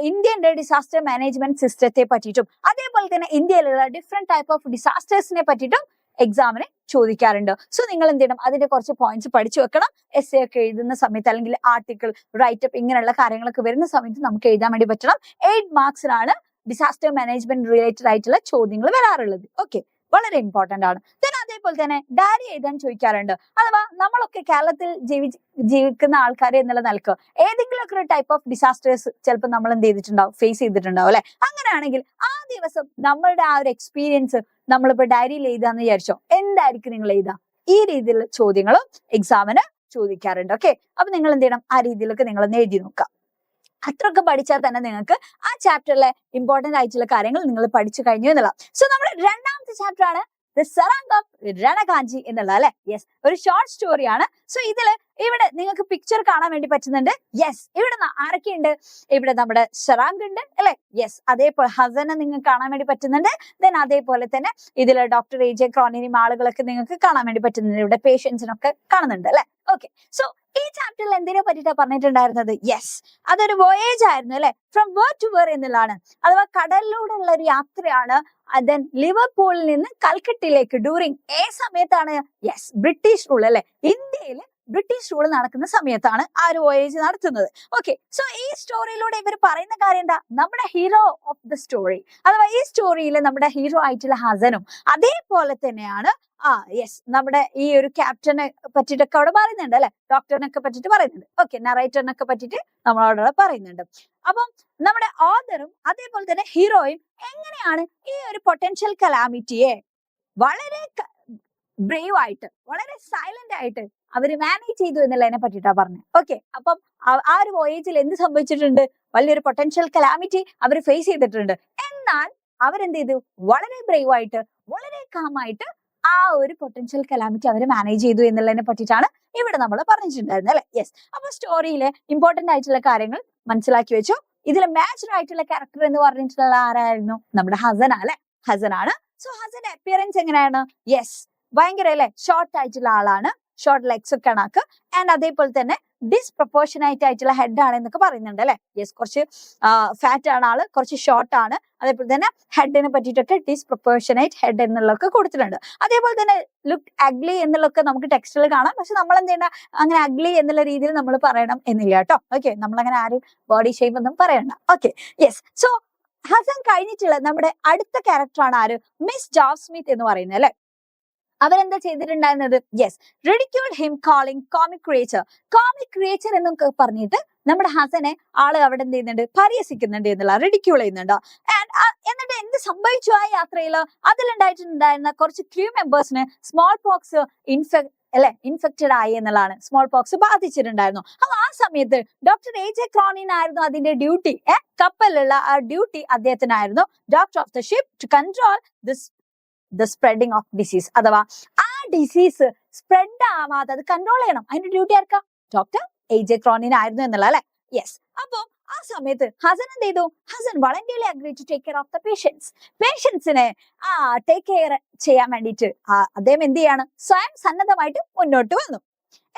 ഇന്ത്യന്റെ ഡിസാസ്റ്റർ മാനേജ്മെന്റ് സിസ്റ്റത്തെ പറ്റിയിട്ടും, അതേപോലെ തന്നെ ഇന്ത്യയിലുള്ള ഡിഫറെന്റ് ടൈപ്പ് ഓഫ് ഡിസാസ്റ്റേഴ്സിനെ പറ്റിയിട്ടും എക്സാമിന് ചോദിക്കാറുണ്ട്. സോ നിങ്ങൾ എന്ത് ചെയ്യണം, അതിന്റെ കുറച്ച് പോയിന്റ്സ് പഠിച്ചു വെക്കണം. എസ് എ ഒക്കെ എഴുതുന്ന സമയത്ത് അല്ലെങ്കിൽ ആർട്ടിക്കിൾ റൈറ്റപ്പ് ഇങ്ങനെയുള്ള കാര്യങ്ങളൊക്കെ വരുന്ന സമയത്ത് നമുക്ക് എഴുതാൻ വേണ്ടി പറ്റണം. 8 മാർക്സിനാണ് ഡിസാസ്റ്റർ മാനേജ്മെന്റ് റിലേറ്റഡ് ആയിട്ടുള്ള ചോദ്യങ്ങൾ വരാറുള്ളത്. ഓക്കെ, വളരെ ഇമ്പോർട്ടന്റ് ആണ്. then അതേപോലെ തന്നെ ഡയറി എഴുതാൻ ചോദിക്കാറുണ്ട്. അഥവാ നമ്മളൊക്കെ കേരളത്തിൽ ജീവിക്കുന്ന ആൾക്കാർ എന്നുള്ള നിലക്ക് ഏതെങ്കിലും ഒക്കെ ഒരു ടൈപ്പ് ഓഫ് ഡിസാസ്റ്റേഴ്സ് ചിലപ്പോൾ നമ്മൾ എന്ത് ചെയ്തിട്ടുണ്ടാവും, ഫേസ് ചെയ്തിട്ടുണ്ടാവും അല്ലെ. അങ്ങനെയാണെങ്കിൽ ആ ദിവസം നമ്മളുടെ ആ ഒരു എക്സ്പീരിയൻസ് നമ്മളിപ്പോ ഡയറിയിൽ എഴുതാന്ന് വിചാരിച്ചോ, എന്തായിരിക്കും നിങ്ങൾ എഴുതാ? ഈ രീതിയിലുള്ള ചോദ്യങ്ങളും എക്സാമിന് ചോദിക്കാറുണ്ട്. ഓക്കെ, അപ്പൊ നിങ്ങൾ എന്ത് ചെയ്യണം, ആ രീതിയിലൊക്കെ നിങ്ങളൊന്ന് എഴുതി നോക്കാം. അത്രയൊക്കെ പഠിച്ചാൽ തന്നെ നിങ്ങൾക്ക് ആ ചാപ്റ്ററിലെ ഇമ്പോർട്ടന്റ് ആയിട്ടുള്ള കാര്യങ്ങൾ നിങ്ങൾ പഠിച്ചു കഴിഞ്ഞു എന്നുള്ള. സോ നമ്മുടെ രണ്ടാമത്തെ ചാപ്റ്റർ ആണ് ദ സറാങ് ഓഫ് രണകാഞ്ചി എന്നുള്ള അല്ലെ. യെസ്, ഒരു ഷോർട്ട് സ്റ്റോറിയാണ്. സോ ഇതില് ഇവിടെ നിങ്ങൾക്ക് പിക്ചർ കാണാൻ വേണ്ടി പറ്റുന്നുണ്ട്. യെസ്, ഇവിടെ ആരൊക്കെയുണ്ട്, ഇവിടെ നമ്മുടെ സറാങ് ഉണ്ട് അല്ലെ. യെസ്, അതേപോലെ ഹസനെ നിങ്ങൾക്ക് കാണാൻ വേണ്ടി പറ്റുന്നുണ്ട്. then അതേപോലെ തന്നെ ഇതില് ഡോക്ടർ എ ജെ ക്രോണിനെയും ആളുകളൊക്കെ നിങ്ങൾക്ക് കാണാൻ വേണ്ടി പറ്റുന്നുണ്ട്. ഇവിടെ പേഷ്യൻസിനൊക്കെ കാണുന്നുണ്ട് അല്ലെ. ഓക്കെ, സോ ഈ ചാപ്റ്ററിൽ എന്തിനെ പറ്റിയിട്ടാ പറഞ്ഞിട്ടുണ്ടായിരുന്നത്? യെസ്, അതൊരു വോയേജ് ആയിരുന്നു അല്ലെ, ഫ്രം വേർ ടു വേർ എന്നുള്ളതാണ്. അഥവാ കടലിലൂടെ ഉള്ള ഒരു യാത്രയാണ്. then ലിവർപൂളിൽ നിന്ന് കൽക്കട്ടയിലേക്ക് ഡ്യൂറിങ് സമയത്താണ്, യെസ്, ബ്രിട്ടീഷ് റൂൾ അല്ലെ, ഇന്ത്യയിൽ ബ്രിട്ടീഷ് റൂൾ നടക്കുന്ന സമയത്താണ് ആ ഒരു വോയേജ് നടത്തുന്നത്. ഓക്കെ, സോ ഈ സ്റ്റോറിയിലൂടെ ഇവർ പറയുന്ന കാര്യം എന്താ, നമ്മുടെ ഹീറോ ഓഫ് ദ സ്റ്റോറി അഥവാ ഈ സ്റ്റോറിയിൽ നമ്മുടെ ഹീറോ ആയിട്ടുള്ള ഹസനും അതേപോലെ തന്നെയാണ് യെസ് നമ്മുടെ ഈ ഒരു ക്യാപ്റ്റനെ പറ്റിയിട്ടൊക്കെ അവിടെ പറയുന്നുണ്ട് അല്ലെ, ഡോക്ടറിനൊക്കെ പറ്റിയിട്ട് പറയുന്നുണ്ട്. ഓക്കെ, നറേറ്ററിനൊക്കെ പറ്റിയിട്ട് നമ്മളവിടെ പറയുന്നുണ്ട്. അപ്പം നമ്മുടെ ഓഥറും അതേപോലെ തന്നെ ഹീറോയും എങ്ങനെയാണ് ഈ ഒരു പൊട്ടൻഷ്യൽ കലാമിറ്റിയെ വളരെ ബ്രേവ് ആയിട്ട്, വളരെ സൈലന്റ് ആയിട്ട് അവര് മാനേജ് ചെയ്തു എന്നുള്ളതിനെ പറ്റിയിട്ടാ പറഞ്ഞത്. ഓക്കെ, അപ്പം ആ ഒരു വോയേജിൽ എന്ത് സംഭവിച്ചിട്ടുണ്ട്, വലിയൊരു പൊട്ടൻഷ്യൽ കലാമിറ്റി അവർ ഫേസ് ചെയ്തിട്ടുണ്ട്. എന്നാൽ അവരെന്ത് ചെയ്തു, വളരെ ബ്രേവ് ആയിട്ട്, വളരെ കാമായിട്ട് ആ ഒരു പൊട്ടൻഷ്യൽ കലാമിറ്റി അവർ മാനേജ് ചെയ്തു എന്നുള്ളതിനെ പറ്റിയിട്ടാണ് ഇവിടെ നമ്മൾ പറഞ്ഞിട്ടുണ്ടായിരുന്നത് അല്ലെ. യെസ്, അപ്പൊ സ്റ്റോറിയിലെ ഇമ്പോർട്ടന്റ് ആയിട്ടുള്ള കാര്യങ്ങൾ മനസ്സിലാക്കി വെച്ചു. ഇതിൽ മാച്ച്ഡ് ആയിട്ടുള്ള ക്യാരക്ടർ എന്ന് പറഞ്ഞിട്ടുള്ള ആരായിരുന്നു, നമ്മുടെ ഹസൻ അല്ലെ, ഹസനാണ്. സോ ഹസന്റെ അപ്പിയറൻസ് എങ്ങനെയാണ്? യെസ്, ഭയങ്കര അല്ലെ ഷോർട്ട് ആയിട്ടുള്ള ആളാണ്, ഷോർട്ട് ലെഗ്സ് ഒക്കെ ആണ്. ആൻഡ് അതേപോലെ തന്നെ ഡിസ്പ്രൊപ്പോർഷനേറ്റ് ആയിട്ടുള്ള ഹെഡ് ആണ് എന്നൊക്കെ പറയുന്നുണ്ട് അല്ലെ. യെസ്, കുറച്ച് ഫാറ്റ് ആണ് ആള്, കുറച്ച് ഷോർട്ട് ആണ്. അതേപോലെ തന്നെ ഹെഡിനെ പറ്റിയിട്ടൊക്കെ ഡിസ്പ്രൊപ്പോർഷനേറ്റ് ഹെഡ് എന്നുള്ളതൊക്കെ കൊടുത്തിട്ടുണ്ട്. അതേപോലെ തന്നെ ലുക്ക് അഗ്ലി എന്നുള്ളതൊക്കെ നമുക്ക് ടെക്സ്റ്റിൽ കാണാം. പക്ഷെ നമ്മൾ എന്ത് ചെയ്യണ്ട, അങ്ങനെ അഗ്ലി എന്നുള്ള രീതിയിൽ നമ്മൾ പറയണം എന്നില്ല കേട്ടോ. ഓക്കെ, നമ്മളങ്ങനെ ആരും ബോഡി ഷേപ്പ് ഒന്നും പറയണ്ട. Okay, yes. സോ ഹസൻ കഴിഞ്ഞിട്ടുള്ള നമ്മുടെ അടുത്ത ക്യാരക്ടറാണ് ആര്, മിസ് ജോബ് സ്മിത്ത് എന്ന് പറയുന്നത് അല്ലെ. അവരെന്താ ചെയ്തിട്ടുണ്ടായിരുന്നത്? Yes, ridiculed him calling comic creature എന്നൊക്കെ പറഞ്ഞിട്ട് നമ്മുടെ ഹസനെ ആള് അവിടെ എന്ത് ചെയ്യുന്നുണ്ട്, പരിഹസിക്കുന്നുണ്ട് എന്നുള്ള, റിഡിക്യൂൾ ചെയ്യുന്നുണ്ട്. എന്നിട്ട് എന്ത് സംഭവിച്ചു ആ യാത്രയില്, അതിലുണ്ടായിട്ടുണ്ടായിരുന്ന കുറച്ച് ക്രൂ മെമ്പേഴ്സിന് സ്മോൾ പോക്സ് ഇൻഫെക്റ്റഡ് ആയി എന്നുള്ളതാണ്, സ്മോൾ പോക്സ് ബാധിച്ചിട്ടുണ്ടായിരുന്നു. അപ്പൊ ആ സമയത്ത് ഡോക്ടർ എ ജെ ക്രോണിൻ ആയിരുന്നു അതിന്റെ ഡ്യൂട്ടി, കപ്പലിലുള്ള ആ ഡ്യൂട്ടി അദ്ദേഹത്തിനായിരുന്നു. Doctor of the ship to control the spreading of disease, അഥവാ ആ ഡിസീസ് സ്പ്രെഡ് ആവാതെ അത് കൺട്രോൾ ചെയ്യണം. അതിന്റെ ഡ്യൂട്ടി ആർക്കാ? ഡോക്ടർ എ ജെ ക്രോണിൻ ആയിരുന്നു എന്നുള്ള അല്ലെ. യെസ്, അപ്പൊ ആ സമയത്ത് ഹസൻ എന്ത് ചെയ്തു, Hasan voluntarily agree to take care of the പേഷ്യൻസിനെ ടേക്ക് കെയർ ചെയ്യാൻ വേണ്ടിയിട്ട് അദ്ദേഹം എന്ത് ചെയ്യാണ്, സ്വയം സന്നദ്ധമായിട്ട് മുന്നോട്ട് വന്നു.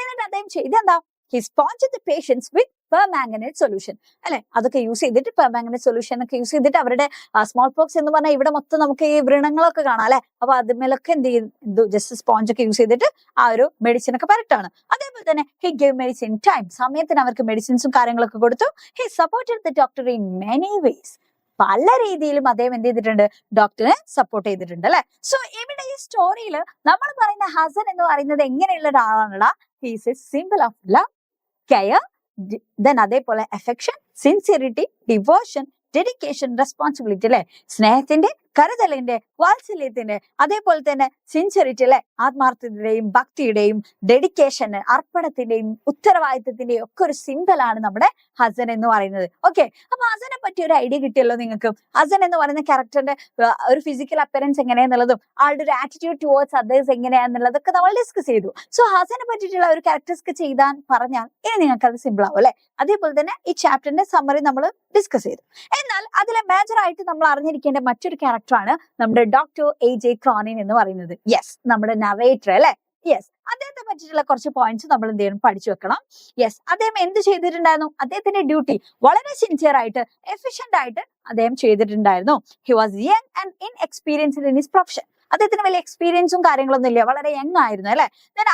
എന്നിട്ട് അദ്ദേഹം ചെയ്തെന്താ, he sponsored the patients with permanganate solution അല്ലെ. അതൊക്കെ യൂസ് ചെയ്തിട്ട് permanganate solution ഒക്കെ യൂസ് ചെയ്തിട്ട് അവരുടെ സ്മോൾ പോക്സ് എന്ന് പറഞ്ഞാൽ ഇവിടെ മൊത്തം നമുക്ക് ഈ വ്രണങ്ങളൊക്കെ കാണാം അല്ലെ. അപ്പൊ അതിന്മേലൊക്കെ എന്ത് ചെയ്തു, ജസ്റ്റ് സ്പോഞ്ച് ഒക്കെ യൂസ് ചെയ്തിട്ട് ആ ഒരു മെഡിസിൻ ഒക്കെ പരട്ടാണ്. അതേപോലെ തന്നെ he gave medicine time, സമയത്തിന് അവർക്ക് മെഡിസിൻസും കാര്യങ്ങളൊക്കെ കൊടുത്തു. he supported the doctor in many ways, പല രീതിയിലും അദ്ദേഹം എന്ത് ചെയ്തിട്ടുണ്ട്, ഡോക്ടറെ സപ്പോർട്ട് ചെയ്തിട്ടുണ്ട് അല്ലെ. സോ ഇവിടെ ഈ സ്റ്റോറിയിൽ നമ്മൾ പറയുന്ന ഹസൻ എന്ന് പറയുന്നത് എങ്ങനെയുള്ള ഒരാളാണടാ, he is a symbol of love, care, then അതേപോലെ affection, sincerity, devotion, dedication, responsibility അല്ലെ. സ്നേഹത്തിന്റെ, കരുതലിന്റെ, വാത്സല്യത്തിന്റെ, അതേപോലെ തന്നെ സിൻസിയറിറ്റി അല്ലെ, ആത്മാർത്ഥതയുടെയും ഭക്തിയുടെയും ഡെഡിക്കേഷന്, അർപ്പണത്തിന്റെയും ഉത്തരവാദിത്തത്തിന്റെയും ഒക്കെ ഒരു സിംബലാണ് നമ്മുടെ ഹസൻ എന്ന് പറയുന്നത്. ഓക്കെ, അപ്പൊ ഹസനെ പറ്റി ഒരു ഐഡിയ കിട്ടിയല്ലോ നിങ്ങൾക്ക്. ഹസൻ എന്ന് പറയുന്ന ക്യാരക്ടറിന്റെ ഒരു ഫിസിക്കൽ അപ്പിയറൻസ് എങ്ങനെയാന്നുള്ളതും ആളുടെ ഒരു ആറ്റിറ്റ്യൂഡ് ടുവേർഡ്സ് അതേഴ്സ് എങ്ങനെയാന്നുള്ളതൊക്കെ നമ്മൾ ഡിസ്കസ് ചെയ്തു. സോ ഹസനെ പറ്റിയിട്ടുള്ള ഒരു ക്യാരക്ടറിസ്റ്റിക് ചെയ്താൻ പറഞ്ഞാൽ ഇനി നിങ്ങൾക്ക് അത് സിമ്പിൾ ആവും അല്ലെ. അതേപോലെ തന്നെ ഈ ചാപ്റ്ററിന്റെ സമ്മറി നമ്മൾ ഡിസ്കസ് ചെയ്തു. എന്നാൽ അതിലെ മേജർ ആയിട്ട് നമ്മൾ അറിഞ്ഞിരിക്കേണ്ട മറ്റൊരു ക്യാരക്ടറാണ് നമ്മുടെ ഡോക്ടർ എ.ജെ. ക്രോണിൻ എന്ന് പറയുന്നത്. യെസ്, നമ്മുടെ നറേറ്റർ അല്ലെ. യെസ്, അദ്ദേഹത്തെ പറ്റിയിട്ടുള്ള കുറച്ച് പോയിന്റ്സ് നമ്മൾ എന്ത് ചെയ്യണം, പഠിച്ചു വെക്കണം. യെസ്, അദ്ദേഹം എന്ത് ചെയ്തിട്ടുണ്ടായിരുന്നു? അദ്ദേഹത്തിന്റെ ഡ്യൂട്ടി വളരെ സിൻസിയർ ആയിട്ട്, എഫിഷ്യന്റ് ആയിട്ട് അദ്ദേഹം ചെയ്തിട്ടുണ്ടായിരുന്നു. He was young and inexperienced in his profession. അദ്ദേഹത്തിന് വലിയ എക്സ്പീരിയൻസും കാര്യങ്ങളൊന്നും ഇല്ല, വളരെ യങ് ആയിരുന്നു അല്ലെ.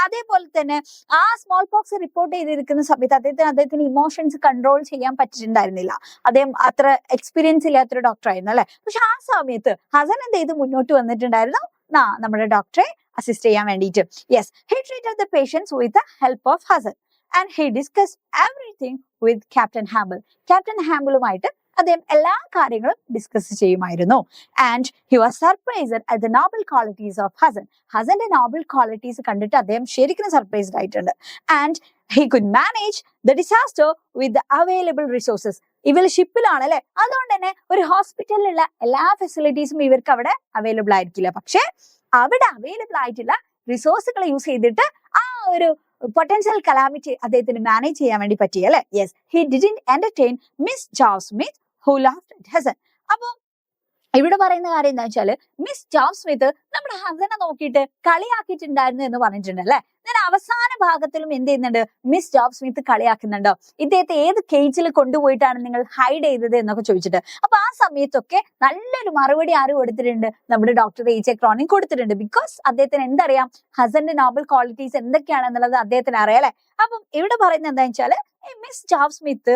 അതേപോലെ തന്നെ ആ സ്മോൾ പോക്സ് റിപ്പോർട്ട് ചെയ്തിരിക്കുന്ന സമയത്ത് അദ്ദേഹത്തിന് ഇമോഷൻസ് കൺട്രോൾ ചെയ്യാൻ പറ്റിയിട്ടുണ്ടായിരുന്നില്ല. അദ്ദേഹം അത്ര എക്സ്പീരിയൻസ് ഇല്ലാത്തൊരു ഡോക്ടർ ആയിരുന്നു അല്ലെ. പക്ഷെ ആ സമയത്ത് ഹസൻ എന്ത് ചെയ്ത് മുന്നോട്ട് വന്നിട്ടുണ്ടായിരുന്നു, നമ്മുടെ ഡോക്ടറെ അസിസ്റ്റ് ചെയ്യാൻ വേണ്ടിയിട്ട്. Yes, he treated the patients with the help of Hasan and he discussed everything with captain Hample. Captain ഹാമ്പിളുമായിട്ട് അദ്ദേഹം എല്ലാ കാര്യങ്ങളും ഡിസ്കസ് ചെയ്യുമായിരുന്നു. And he was surprised at the noble qualities of Hasan. ഹസന്റെ നോബൽ ക്വാളിറ്റീസ് കണ്ടിട്ട് അദ്ദേഹം ശരിക്കും സർപ്രൈസ്ഡ് ആയിട്ടുണ്ട്. And he could manage the disaster with the available resources. ഇവർ ഷിപ്പിലാണ് അല്ലെ, അതുകൊണ്ട് തന്നെ ഒരു ഹോസ്പിറ്റലിലുള്ള എല്ലാ ഫെസിലിറ്റീസും ഇവർക്ക് അവിടെ അവൈലബിൾ ആയിരിക്കില്ല. പക്ഷെ അവിടെ അവൈലബിൾ ആയിട്ടുള്ള റിസോഴ്സുകൾ യൂസ് ചെയ്തിട്ട് ആ ഒരു പൊട്ടൻഷ്യൽ കലാമിറ്റി അദ്ദേഹത്തിന് മാനേജ് ചെയ്യാൻ വേണ്ടി പറ്റി അല്ലെ. Yes, he didn't entertain Miss Job Smith who laughed at Hasan. അപ്പൊ ഇവിടെ പറയുന്ന കാര്യം എന്താ വെച്ചാല്, മിസ് ജോബ് സ്മിത്ത് നമ്മുടെ ഹസനെ നോക്കിയിട്ട് കളിയാക്കിയിട്ടുണ്ടായിരുന്നു എന്ന് പറഞ്ഞിട്ടുണ്ട് അല്ലെ. ഞാൻ അവസാന ഭാഗത്തിലും എന്ത് ചെയ്യുന്നുണ്ട്, മിസ് ജോബ് സ്മിത്ത് കളിയാക്കുന്നുണ്ടോ, ഇദ്ദേഹത്തെ ഏത് കേജിൽ കൊണ്ടുപോയിട്ടാണ് നിങ്ങൾ ഹൈഡ് ചെയ്തത് എന്നൊക്കെ ചോദിച്ചിട്ട്. അപ്പൊ ആ സമയത്തൊക്കെ നല്ലൊരു മറുപടി ആര് കൊടുത്തിട്ടുണ്ട്, നമ്മുടെ ഡോക്ടർ എ.ജെ. ക്രോണിൻ കൊടുത്തിട്ടുണ്ട്. ബിക്കോസ് അദ്ദേഹത്തിന് എന്തറിയാം, ഹസന്റെ നോബൽ ക്വാളിറ്റീസ് എന്തൊക്കെയാണെന്നുള്ളത് അദ്ദേഹത്തിന് അറിയാം അല്ലെ. അപ്പം ഇവിടെ പറയുന്നത് എന്താ വെച്ചാല്, മിസ് ജോബ് സ്മിത്ത്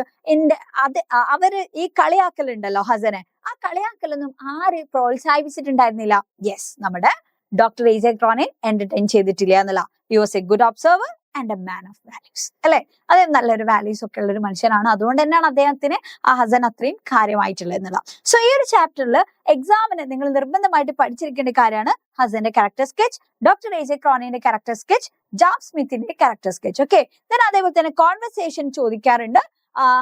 അവര് ഈ കളിയാക്കലുണ്ടല്ലോ ഹസനെ, ആ കളിയാക്കലൊന്നും ആര് പ്രോത്സാഹിപ്പിച്ചിട്ടുണ്ടായിരുന്നില്ല. യെസ്, നമ്മുടെ ഡോക്ടർ എ.ജെ. ക്രോണിൻ എന്റർടൈൻ ചെയ്തിട്ടില്ല എന്നുള്ള. He was A good observer and a man of values അല്ലെ. അദ്ദേഹം നല്ലൊരു വാല്യൂസ് ഒക്കെ ഉള്ള ഒരു മനുഷ്യനാണ്. അതുകൊണ്ട് തന്നെയാണ് അദ്ദേഹത്തിന് ആ ഹസൻ അത്രയും കാര്യമായിട്ടുള്ളത് എന്നുള്ള. സോ ഈ ഒരു ചാപ്റ്ററിൽ എക്സാമിന് നിങ്ങൾ നിർബന്ധമായിട്ട് പഠിച്ചിരിക്കേണ്ട കാര്യമാണ് ഹസന്റെ ക്യാരക്ടർ സ്കെച്ച്, ഡോക്ടർ എ.ജെ. ക്രോണിന്റെ ക്യാരക്ടർ സ്കെച്ച്, ജോബ് സ്മിത്തിന്റെ ക്യാരക്ടർ സ്കെച്ച്. ഓക്കെ, അതേപോലെ തന്നെ കോൺവെർസേഷൻ ചോദിക്കാറുണ്ട്.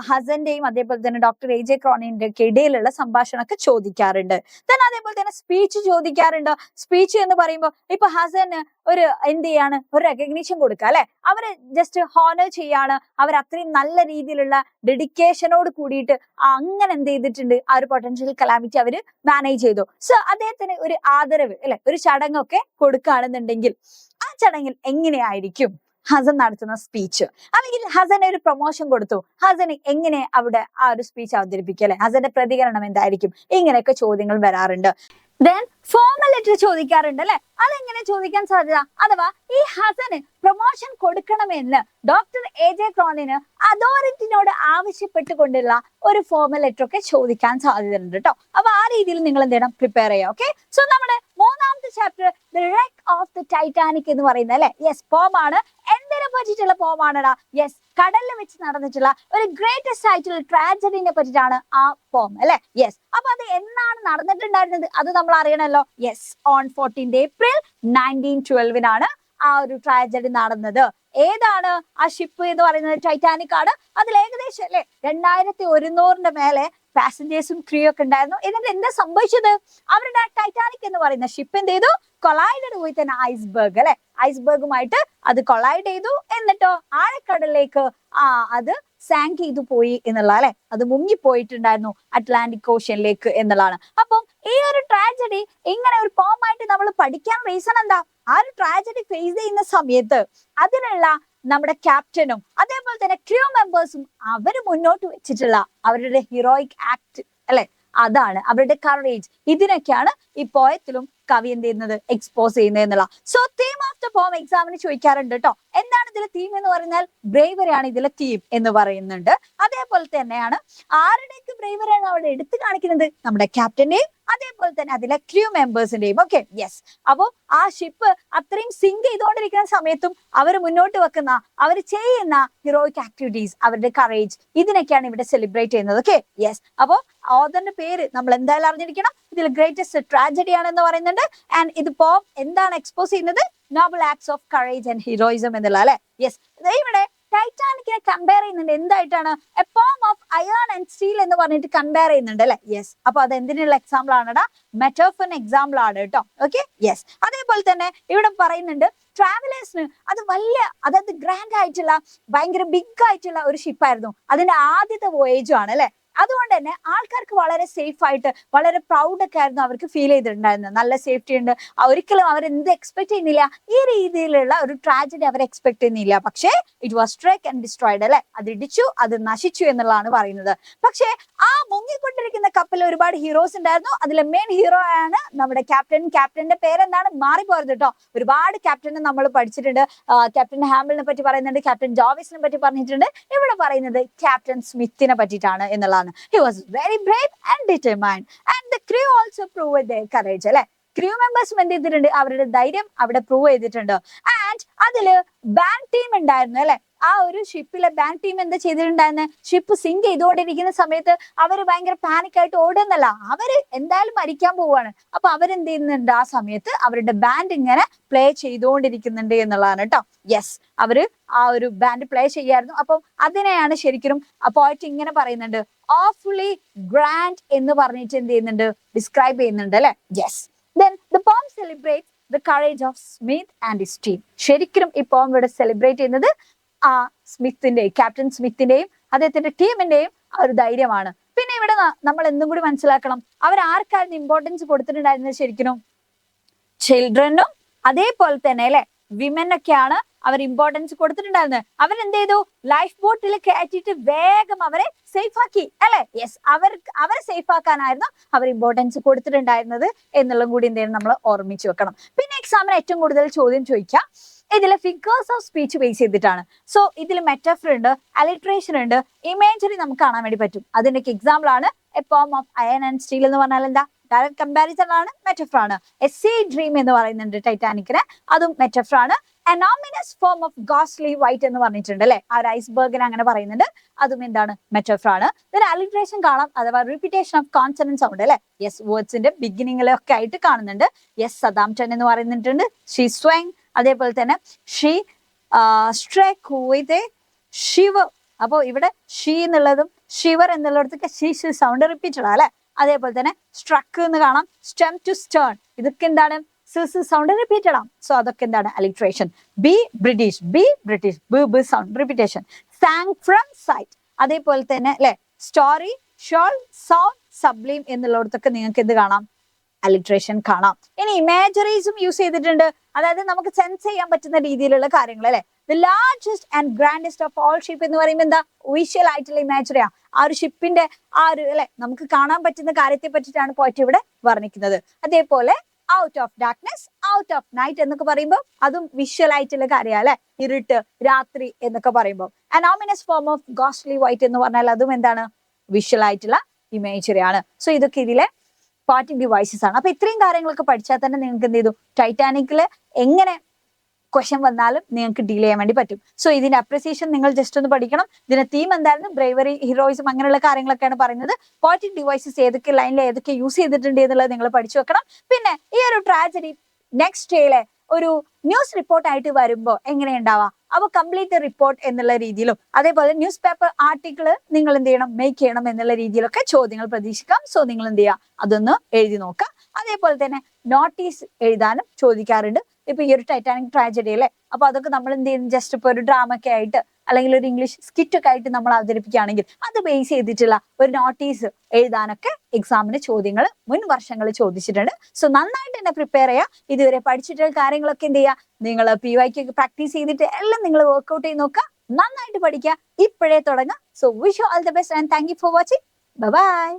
ഹസന്റെയും അതേപോലെ തന്നെ ഡോക്ടർ എ.ജെ. ക്രോണിന്റെ ഇടയിലുള്ള സംഭാഷണമൊക്കെ ചോദിക്കാറുണ്ട്. അതേപോലെ തന്നെ സ്പീച്ച് ചോദിക്കാറുണ്ട്. സ്പീച്ച് എന്ന് പറയുമ്പോൾ ഇപ്പൊ ഹസന് ഒരു എന്ത് ചെയ്യാണ്, ഒരു റെക്കഗ്നീഷൻ കൊടുക്കുക അല്ലെ. അവര് ജസ്റ്റ് ഹോണർ ചെയ്യാണ്, അവർ അത്രയും നല്ല രീതിയിലുള്ള ഡെഡിക്കേഷനോട് കൂടിയിട്ട് അങ്ങനെ എന്ത് ചെയ്തിട്ടുണ്ട്, ആ ഒരു പൊട്ടൻഷ്യൽ കലാമിറ്റി അവര് മാനേജ് ചെയ്തു. സോ അദ്ദേഹത്തിന് ഒരു ആദരവ് അല്ലെ, ഒരു ചടങ്ങൊക്കെ കൊടുക്കുകയാണെന്നുണ്ടെങ്കിൽ ആ ചടങ്ങിൽ എങ്ങനെയായിരിക്കും ഹസൻ നടത്തുന്ന സ്പീച്ച്? അല്ലെങ്കിൽ ഹസന് ഒരു പ്രൊമോഷൻ കൊടുത്തു, ഹസന് എങ്ങനെ അവിടെ ആ ഒരു സ്പീച്ച് അവതരിപ്പിക്കുക അല്ലെ, ഹസന്റെ പ്രതികരണം എന്തായിരിക്കും? ഇങ്ങനെയൊക്കെ ചോദ്യങ്ങൾ വരാറുണ്ട്. ദെൻ ഫോർമൽ ലെറ്റർ ചോദിക്കാറുണ്ട് അല്ലെ. അതെങ്ങനെ ചോദിക്കാൻ സാധ്യത? അഥവാ ഈ ഹസന് പ്രൊമോഷൻ കൊടുക്കണമെന്ന് ഡോക്ടർ എ.ജെ. ക്രോണിന് അതോറിറ്റിനോട് ആവശ്യപ്പെട്ടുകൊണ്ടുള്ള ഒരു ഫോർമൽ ലെറ്റർ ഒക്കെ ചോദിക്കാൻ സാധ്യതയുണ്ട് കേട്ടോ. അപ്പൊ ആ രീതിയിൽ നിങ്ങൾ എന്ത് ചെയ്യണം, പ്രിപ്പയർ ചെയ്യാം. ഓക്കെ, സോ നമ്മുടെ മൂന്നാമത്തെ chapter the wreck of the Titanic എന്ന് പറയുന്നത് അല്ലെ. യെസ്, പോമാണ്. എന്തിനെ പറ്റിയിട്ടുള്ള പോമാണടാ? യെസ്, കടലിൽ വെച്ച് നടന്നിട്ടുള്ള ഒരു ഗ്രേറ്റസ്റ്റ് ആയിട്ടുള്ള ട്രാജഡിനെ പറ്റിയിട്ടാണ് ആ പോം അല്ലെ. യെസ്, അപ്പൊ അത് എന്നാണ് നടന്നിട്ടുണ്ടായിരുന്നത് അത് നമ്മൾ അറിയണല്ലോ. യെസ്, ഓൺ 14 ഏപ്രിൽ 1912 ആ ഒരു ട്രാജഡി നടന്നത്. ഏതാണ് ആ ഷിപ്പ് എന്ന് പറയുന്നത്? ടൈറ്റാനിക് ആണ്. അതിൽ ഏകദേശം അല്ലെ 2100 മേലെ പാസഞ്ചേഴ്സും ക്രൂ ഒക്കെ ഉണ്ടായിരുന്നു. എന്നിട്ട് എന്താ സംഭവിച്ചത്? അവരുടെ ടൈറ്റാനിക് എന്ന് പറയുന്ന ഷിപ്പ് എന്ത് ചെയ്തു? കൊളൈഡഡ് വിത്ത് ആൻ ഐസ്ബർഗ് അല്ലെ. ഐസ്ബർഗുമായിട്ട് അത് കൊളൈഡ് ചെയ്തു. എന്നിട്ടോ ആഴക്കടലിലേക്ക് അത് സാങ്ക് ചെയ്തു പോയി എന്നുള്ള അല്ലെ, അത് മുങ്ങിപ്പോയിട്ടുണ്ടായിരുന്നു അറ്റ്ലാന്റിക് ഓഷ്യനിലേക്ക് എന്നുള്ളതാണ്. അപ്പം ഈ ഒരു ട്രാജഡി ഇങ്ങനെ ഒരു പോമായിട്ട് നമ്മൾ പഠിക്കാൻ റീസൺ എന്താ? ആ ഒരു ട്രാജഡി ഫേസ് ചെയ്യുന്ന സമയത്ത് അതിനുള്ള നമ്മുടെ ക്യാപ്റ്റനും അതേപോലെ തന്നെ ക്രൂ മെമ്പേഴ്സും അവര് മുന്നോട്ട് വെച്ചിട്ടുള്ള അവരുടെ ഹീറോയിക് ആക്ട് അല്ലെ, അതാണ് അവരുടെ കറേജ്. ഇതിനൊക്കെയാണ് ഈ പോയത്തിലും കവി എന്ത് ചെയ്യുന്നത്, എക്സ്പോസ് ചെയ്യുന്നത് എന്നുള്ള. So theme of the poem എക്സാമിന് ചോദിക്കാറുണ്ട് കേട്ടോ. എന്താണ് ഇതിലെ തീം എന്ന് പറഞ്ഞാൽ? ബ്രേവറി ആണ് ഇതിലെ തീം എന്ന് പറയുന്നുണ്ട്. അതേപോലെ തന്നെയാണ് ആരുടെയൊക്കെ ബ്രേവറി ആണ് അവിടെ എടുത്തു കാണിക്കുന്നത്? നമ്മുടെ ക്യാപ്റ്റന്റെയും അതേപോലെ തന്നെ അതിലെ ക്രൂ മെമ്പേഴ്സിന്റെയും. Okay, yes. അപ്പൊ ആ ഷിപ്പ് അത്രയും സിങ്ക് ചെയ്തുകൊണ്ടിരിക്കുന്ന സമയത്തും അവർ മുന്നോട്ട് വെക്കുന്ന, അവർ ചെയ്യുന്ന ഹീറോയിക് ആക്ടിവിറ്റീസ്, അവരുടെ കറേജ്, ഇതിനൊക്കെയാണ് ഇവിടെ സെലിബ്രേറ്റ് ചെയ്യുന്നത്. Okay, yes. അപ്പോ ഓഥറിന്റെ പേര് നമ്മൾ എന്തായാലും അറിഞ്ഞിരിക്കണം. ഇതിൽ ഗ്രേറ്റസ്റ്റ് ട്രാജഡി ആണെന്ന് പറയുന്നുണ്ട്. ആൻഡ് ഇതിപ്പോ എന്താണ് എക്സ്പോസ് ചെയ്യുന്നത്? Noble acts of courage and heroism എന്നുള്ള അല്ലെ. യെസ്, ഇവിടെ ടൈറ്റാനിക്കിനെ കമ്പയർ ചെയ്യുന്നുണ്ട് എന്തായിട്ടാണ്? A poem of iron and steel എന്ന് പറഞ്ഞിട്ട് കമ്പയർ ചെയ്യുന്നുണ്ട് അല്ലെ. യെസ്, അപ്പൊ അത് എന്തിനുള്ള എക്സാമ്പിൾ ആണെടാ? മെറ്റോഫറിന് എക്സാമ്പിൾ ആണ് കേട്ടോ. Okay, yes. അതേപോലെ തന്നെ ഇവിടെ പറയുന്നുണ്ട് ട്രാവലേഴ്സിന് അത് വലിയ, അതായത് ഗ്രാൻഡ് ആയിട്ടുള്ള, ഭയങ്കര ബിഗ് ആയിട്ടുള്ള ഒരു ഷിപ്പായിരുന്നു. അതിന്റെ ആദ്യത്തെ വോയേജും ആണ് അല്ലെ. അതുകൊണ്ട് തന്നെ ആൾക്കാർക്ക് വളരെ സേഫ് ആയിട്ട്, വളരെ പ്രൗഡ് ഒക്കെ ആയിരുന്നു അവർക്ക് ഫീൽ ചെയ്തിട്ടുണ്ടായിരുന്നത്. നല്ല സേഫ്റ്റി ഉണ്ട്. ഒരിക്കലും അവർ എന്ത് എക്സ്പെക്ട് ചെയ്യുന്നില്ല, ഈ രീതിയിലുള്ള ഒരു ട്രാജഡി അവർ എക്സ്പെക്ട് ചെയ്യുന്നില്ല. പക്ഷേ it was strike and destroyed അല്ലെ. അത് ഇടിച്ചു, അത് നശിച്ചു എന്നുള്ളതാണ് പറയുന്നത്. പക്ഷേ ആ മുങ്ങിക്കൊണ്ടിരിക്കുന്ന കപ്പലിൽ ഒരുപാട് ഹീറോസ് ഉണ്ടായിരുന്നു. അതിലെ മെയിൻ ഹീറോ ആണ് നമ്മുടെ ക്യാപ്റ്റൻ. ക്യാപ്റ്റന്റെ പേരെന്താണ്? മാറിപ്പോയത് കേട്ടോ. ഒരുപാട് ക്യാപ്റ്റനെ നമ്മൾ പഠിച്ചിട്ടുണ്ട്. ക്യാപ്റ്റൻ ഹാമിലിനെ പറ്റി പറയുന്നുണ്ട്, ക്യാപ്റ്റൻ ജോവിസിനെ പറ്റി പറഞ്ഞിട്ടുണ്ട്. ഇവിടെ പറയുന്നത് ക്യാപ്റ്റൻ സ്മിത്തിനെ പറ്റിയിട്ടാണ് എന്നുള്ളതാണ്. He was very brave and determined, and the crew also proved their courage അല്ലെ. ക്രൂ മെമ്പേഴ്സും എന്ത് ചെയ്തിട്ടുണ്ട്? അവരുടെ ധൈര്യം അവിടെ പ്രൂവ് ചെയ്തിട്ടുണ്ട്. ആൻഡ് അതില് ബാൻഡ് ടീം ഉണ്ടായിരുന്നു അല്ലെ. ആ ഒരു ഷിപ്പിലെ ബാൻഡ് ടീം എന്താ ചെയ്തിട്ടുണ്ടായിരുന്നെ? ഷിപ്പ് സിങ്ക് ചെയ്തുകൊണ്ടിരിക്കുന്ന സമയത്ത് അവര് ഭയങ്കര പാനിക് ആയിട്ട് ഓടുന്നല്ല, അവര് എന്തായാലും മരിക്കാൻ പോവാണ്. അപ്പൊ അവരെന്ത് ചെയ്യുന്നുണ്ട്? ആ സമയത്ത് അവരുടെ ബാൻഡ് ഇങ്ങനെ പ്ലേ ചെയ്തുകൊണ്ടിരിക്കുന്നുണ്ട് എന്നുള്ളതാണ് കേട്ടോ. യെസ്, അവര് ആ ഒരു ബാൻഡ് പ്ലേ ചെയ്യായിരുന്നു. അപ്പം അതിനെയാണ് ശരിക്കും പോയിട്ട് ഇങ്ങനെ പറയുന്നുണ്ട്, awfully grand എന്ന് പറഞ്ഞിട്ട് എന്ത് ചെയ്യുന്നുണ്ട്? ഡിസ്ക്രൈബ് ചെയ്യുന്നുണ്ട് അല്ലെ. Yes, then the poem celebrates the courage of Smith and his team. ശരിക്കും ഈ പോം ഇവിടെ സെലിബ്രേറ്റ് ചെയ്യുന്നത് ആ സ്മിത്തിന്റെയും, ക്യാപ്റ്റൻ സ്മിത്തിന്റെയും അദ്ദേഹത്തിന്റെ ടീമിന്റെയും ആ ഒരു ധൈര്യമാണ്. പിന്നെ ഇവിടെ നമ്മൾ എന്തും കൂടി മനസ്സിലാക്കണം, അവർ ആർക്കായിരുന്നു ഇമ്പോർട്ടൻസ് കൊടുത്തിട്ടുണ്ടായിരുന്നത്? ശരിക്കും ചിൽഡ്രനും അതേപോലെ തന്നെ അല്ലെ വിമനൊക്കെയാണ് അവർ ഇമ്പോർട്ടൻസ് കൊടുത്തിട്ടുണ്ടായിരുന്നത്. അവരെന്ത് ചെയ്തു? ലൈഫ് ബോട്ടിൽ കയറ്റിയിട്ട് വേഗം അവരെ സേഫ് ആക്കി അല്ലെ. യെസ്, അവരെ സേഫ് ആക്കാനായിരുന്നു അവർ ഇമ്പോർട്ടൻസ് കൊടുത്തിട്ടുണ്ടായിരുന്നത് എന്നുള്ളതും കൂടി എന്ത് ചെയ്യണം? നമ്മൾ ഓർമ്മിച്ച് വെക്കണം. പിന്നെ എക്സാമിന് ഏറ്റവും കൂടുതൽ ചോദ്യം ചോദിക്കാം ഇതിലെ ഫിഗേഴ്സ് ഓഫ് സ്പീച്ച് ബേസ് ചെയ്തിട്ടാണ്. സോ ഇതിൽ മെറ്റഫർ ഉണ്ട്, അലിട്രേഷൻ ഉണ്ട്, ഇമേജറി നമുക്ക് കാണാൻ വേണ്ടി പറ്റും. അതിന്റെ എക്സാമ്പിൾ ആണ് A poem of iron and steel എന്ന് പറഞ്ഞാൽ എന്താ? ഡയറക്റ്റ് കമ്പാരിസൺ ആണ്, മെറ്റഫർ ആണ്. എ സീ ഡ്രീം എന്ന് പറയുന്നുണ്ട് ടൈറ്റാനിക്കിന്, അതും മെറ്റഫർ ആണ്. അനോമിനസ് ഫോം ഓഫ് ഗോസ്റ്റ്ലി വൈറ്റ് എന്ന് പറഞ്ഞിട്ടുണ്ട് അല്ലെ. ആ ഒരു ഐസ്ബർഗിനെ അങ്ങനെ പറയുന്നുണ്ട്, അതും എന്താണ്? മെറ്റഫർ ആണ്. ഇതിന് അലിട്രേഷൻ കാണാം, അഥവാ റിപ്പീറ്റേഷൻ ഓഫ് കോൺസണന്റ് സൗണ്ട് അല്ലെ. യെസ്, വേർഡ്സിന്റെ ബിഗിനിങ്ങിലൊക്കെ ആയിട്ട് കാണുന്നുണ്ട്. യെസ്, സദാംപ്ടൺ എന്ന് പറയുന്നുണ്ട്, ഷീ സ്വങ്, അതേപോലെ തന്നെ she strike with a shiver. അപ്പോ ഇവിടെ ഷീ എന്നുള്ളതും ഷിവർ എന്നുള്ളിടത്തൊക്കെ ഷീ സൗണ്ട് റിപ്പീറ്റഡ് അല്ലെ. അതേപോലെ തന്നെ സ്ട്രക്ക് എന്ന് കാണാം, സ്റ്റെം ടു സ്റ്റേൺ, ഇതൊക്കെ എന്താണ്? സൗണ്ട് റിപ്പീറ്റഡ് ആണ്. സോ അതൊക്കെ എന്താണ്? Alliteration. B British, B sound repetition. Sang from sight, അതേപോലെ തന്നെ അല്ലെ. സ്റ്റോറി, ഷോൾ, സൗണ്ട്, സബ്ലീം എന്നുള്ളിടത്തൊക്കെ നിങ്ങൾക്ക് എന്ത് കാണാം? അലിട്രേഷൻ കാണാം. ഇനി ഇമേജറീസും യൂസ് ചെയ്തിട്ടുണ്ട്, അതായത് നമുക്ക് സെൻസ് ചെയ്യാൻ പറ്റുന്ന രീതിയിലുള്ള കാര്യങ്ങൾ അല്ലെ. The largest and grandest of all ship എന്ന് പറയുമ്പോൾ എന്താ? വിഷ്വൽ ആയിട്ടുള്ള ഇമേജറിയാ. ആ ഒരു ഷിപ്പിന്റെ ആ ഒരു അല്ലെ നമുക്ക് കാണാൻ പറ്റുന്ന കാര്യത്തെ പറ്റിയിട്ടാണ് പോയിട്ട് ഇവിടെ വർണ്ണിക്കുന്നത്. അതേപോലെ out of darkness, out of night എന്നൊക്കെ പറയുമ്പോൾ അതും വിഷ്വൽ ആയിട്ടുള്ള കാര്യമാണ് അല്ലെ. ഇരുട്ട്, രാത്രി എന്നൊക്കെ പറയുമ്പോൾ. അനോമിനസ് ഫോം ഓഫ് ഗോസ്റ്റ്ലി വൈറ്റ് എന്ന് പറഞ്ഞാൽ അതും എന്താണ്? വിഷ്വൽ ആയിട്ടുള്ള ഇമേജറി ആണ്. സോ ഇതൊക്കെ ഇതിലെ പാർട്ടിംഗ് ഡിവൈസസ് ആണ്. അപ്പൊ ഇത്രയും കാര്യങ്ങളൊക്കെ പഠിച്ചാൽ തന്നെ നിങ്ങൾക്ക് എന്ത് ചെയ്തു? ടൈറ്റാനിക്കില് എങ്ങനെ ക്വസ്റ്റ്യൻ വന്നാലും നിങ്ങൾക്ക് ഡീൽ ചെയ്യാൻ വേണ്ടി പറ്റും. സോ ഇതിന്റെ അപ്രിസിയേഷൻ നിങ്ങൾ ജസ്റ്റ് ഒന്ന് പഠിക്കണം. ഇതിന്റെ തീം എന്തായിരുന്നു? ബ്രേവറി, ഹീറോയിസം, അങ്ങനെയുള്ള കാര്യങ്ങളൊക്കെയാണ് പറയുന്നത്. പോയിറ്റിക് ഡിവൈസസ് ഏതൊക്കെ ലൈനിൽ ഏതൊക്കെ യൂസ് ചെയ്തിട്ടുണ്ട് എന്നുള്ളത് നിങ്ങൾ പഠിച്ചു വെക്കണം. പിന്നെ ഈ ഒരു ട്രാജഡി നെക്സ്റ്റ് ഡേയിലെ ഒരു ന്യൂസ് റിപ്പോർട്ട് ആയിട്ട് വരുമ്പോൾ എങ്ങനെയുണ്ടാവാം? അപ്പൊ കംപ്ലീറ്റ് റിപ്പോർട്ട് എന്നുള്ള രീതിയിലും അതേപോലെ ന്യൂസ് പേപ്പർ ആർട്ടിക്കിൾ നിങ്ങൾ എന്ത് ചെയ്യണം? മേക്ക് ചെയ്യണം എന്നുള്ള രീതിയിലൊക്കെ ചോദ്യങ്ങൾ പ്രതീക്ഷിക്കാം. സോ നിങ്ങൾ എന്ത് ചെയ്യുക? അതൊന്ന് എഴുതി നോക്കാം. അതേപോലെ തന്നെ നോട്ടീസ് എഴുതാനും ചോദിക്കാറുണ്ട്. ഇപ്പൊ ഈ ഒരു ടൈറ്റാനിക് ട്രാജഡി അല്ലേ, അപ്പൊ അതൊക്കെ നമ്മൾ എന്ത് ചെയ്യുന്നു? ജസ്റ്റ് ഇപ്പൊ ഒരു ഡ്രാമ ഒക്കെ ആയിട്ട് അല്ലെങ്കിൽ ഒരു ഇംഗ്ലീഷ് സ്കിറ്റ് ഒക്കെ ആയിട്ട് നമ്മൾ അവതരിപ്പിക്കുകയാണെങ്കിൽ അത് ബേസ് ചെയ്തിട്ടുള്ള ഒരു നോട്ടീസ് എഴുതാനൊക്കെ എക്സാമിന് ചോദ്യങ്ങൾ മുൻ വർഷങ്ങളിൽ ചോദിച്ചിട്ടുണ്ട്. സോ നന്നായിട്ട് തന്നെ പ്രിപ്പയർ ചെയ്യുക. ഇതുവരെ പഠിച്ചിട്ടുള്ള കാര്യങ്ങളൊക്കെ എന്ത് ചെയ്യുക? നിങ്ങൾ PYQ പ്രാക്ടീസ് ചെയ്തിട്ട് എല്ലാം നിങ്ങൾ വർക്ക്ഔട്ട് ചെയ്ത് നോക്കുക. നന്നായിട്ട് പഠിക്കുക, ഇപ്പോഴേ തുടങ്ങുക. So wish you all the best and thank you for watching. Bye bye.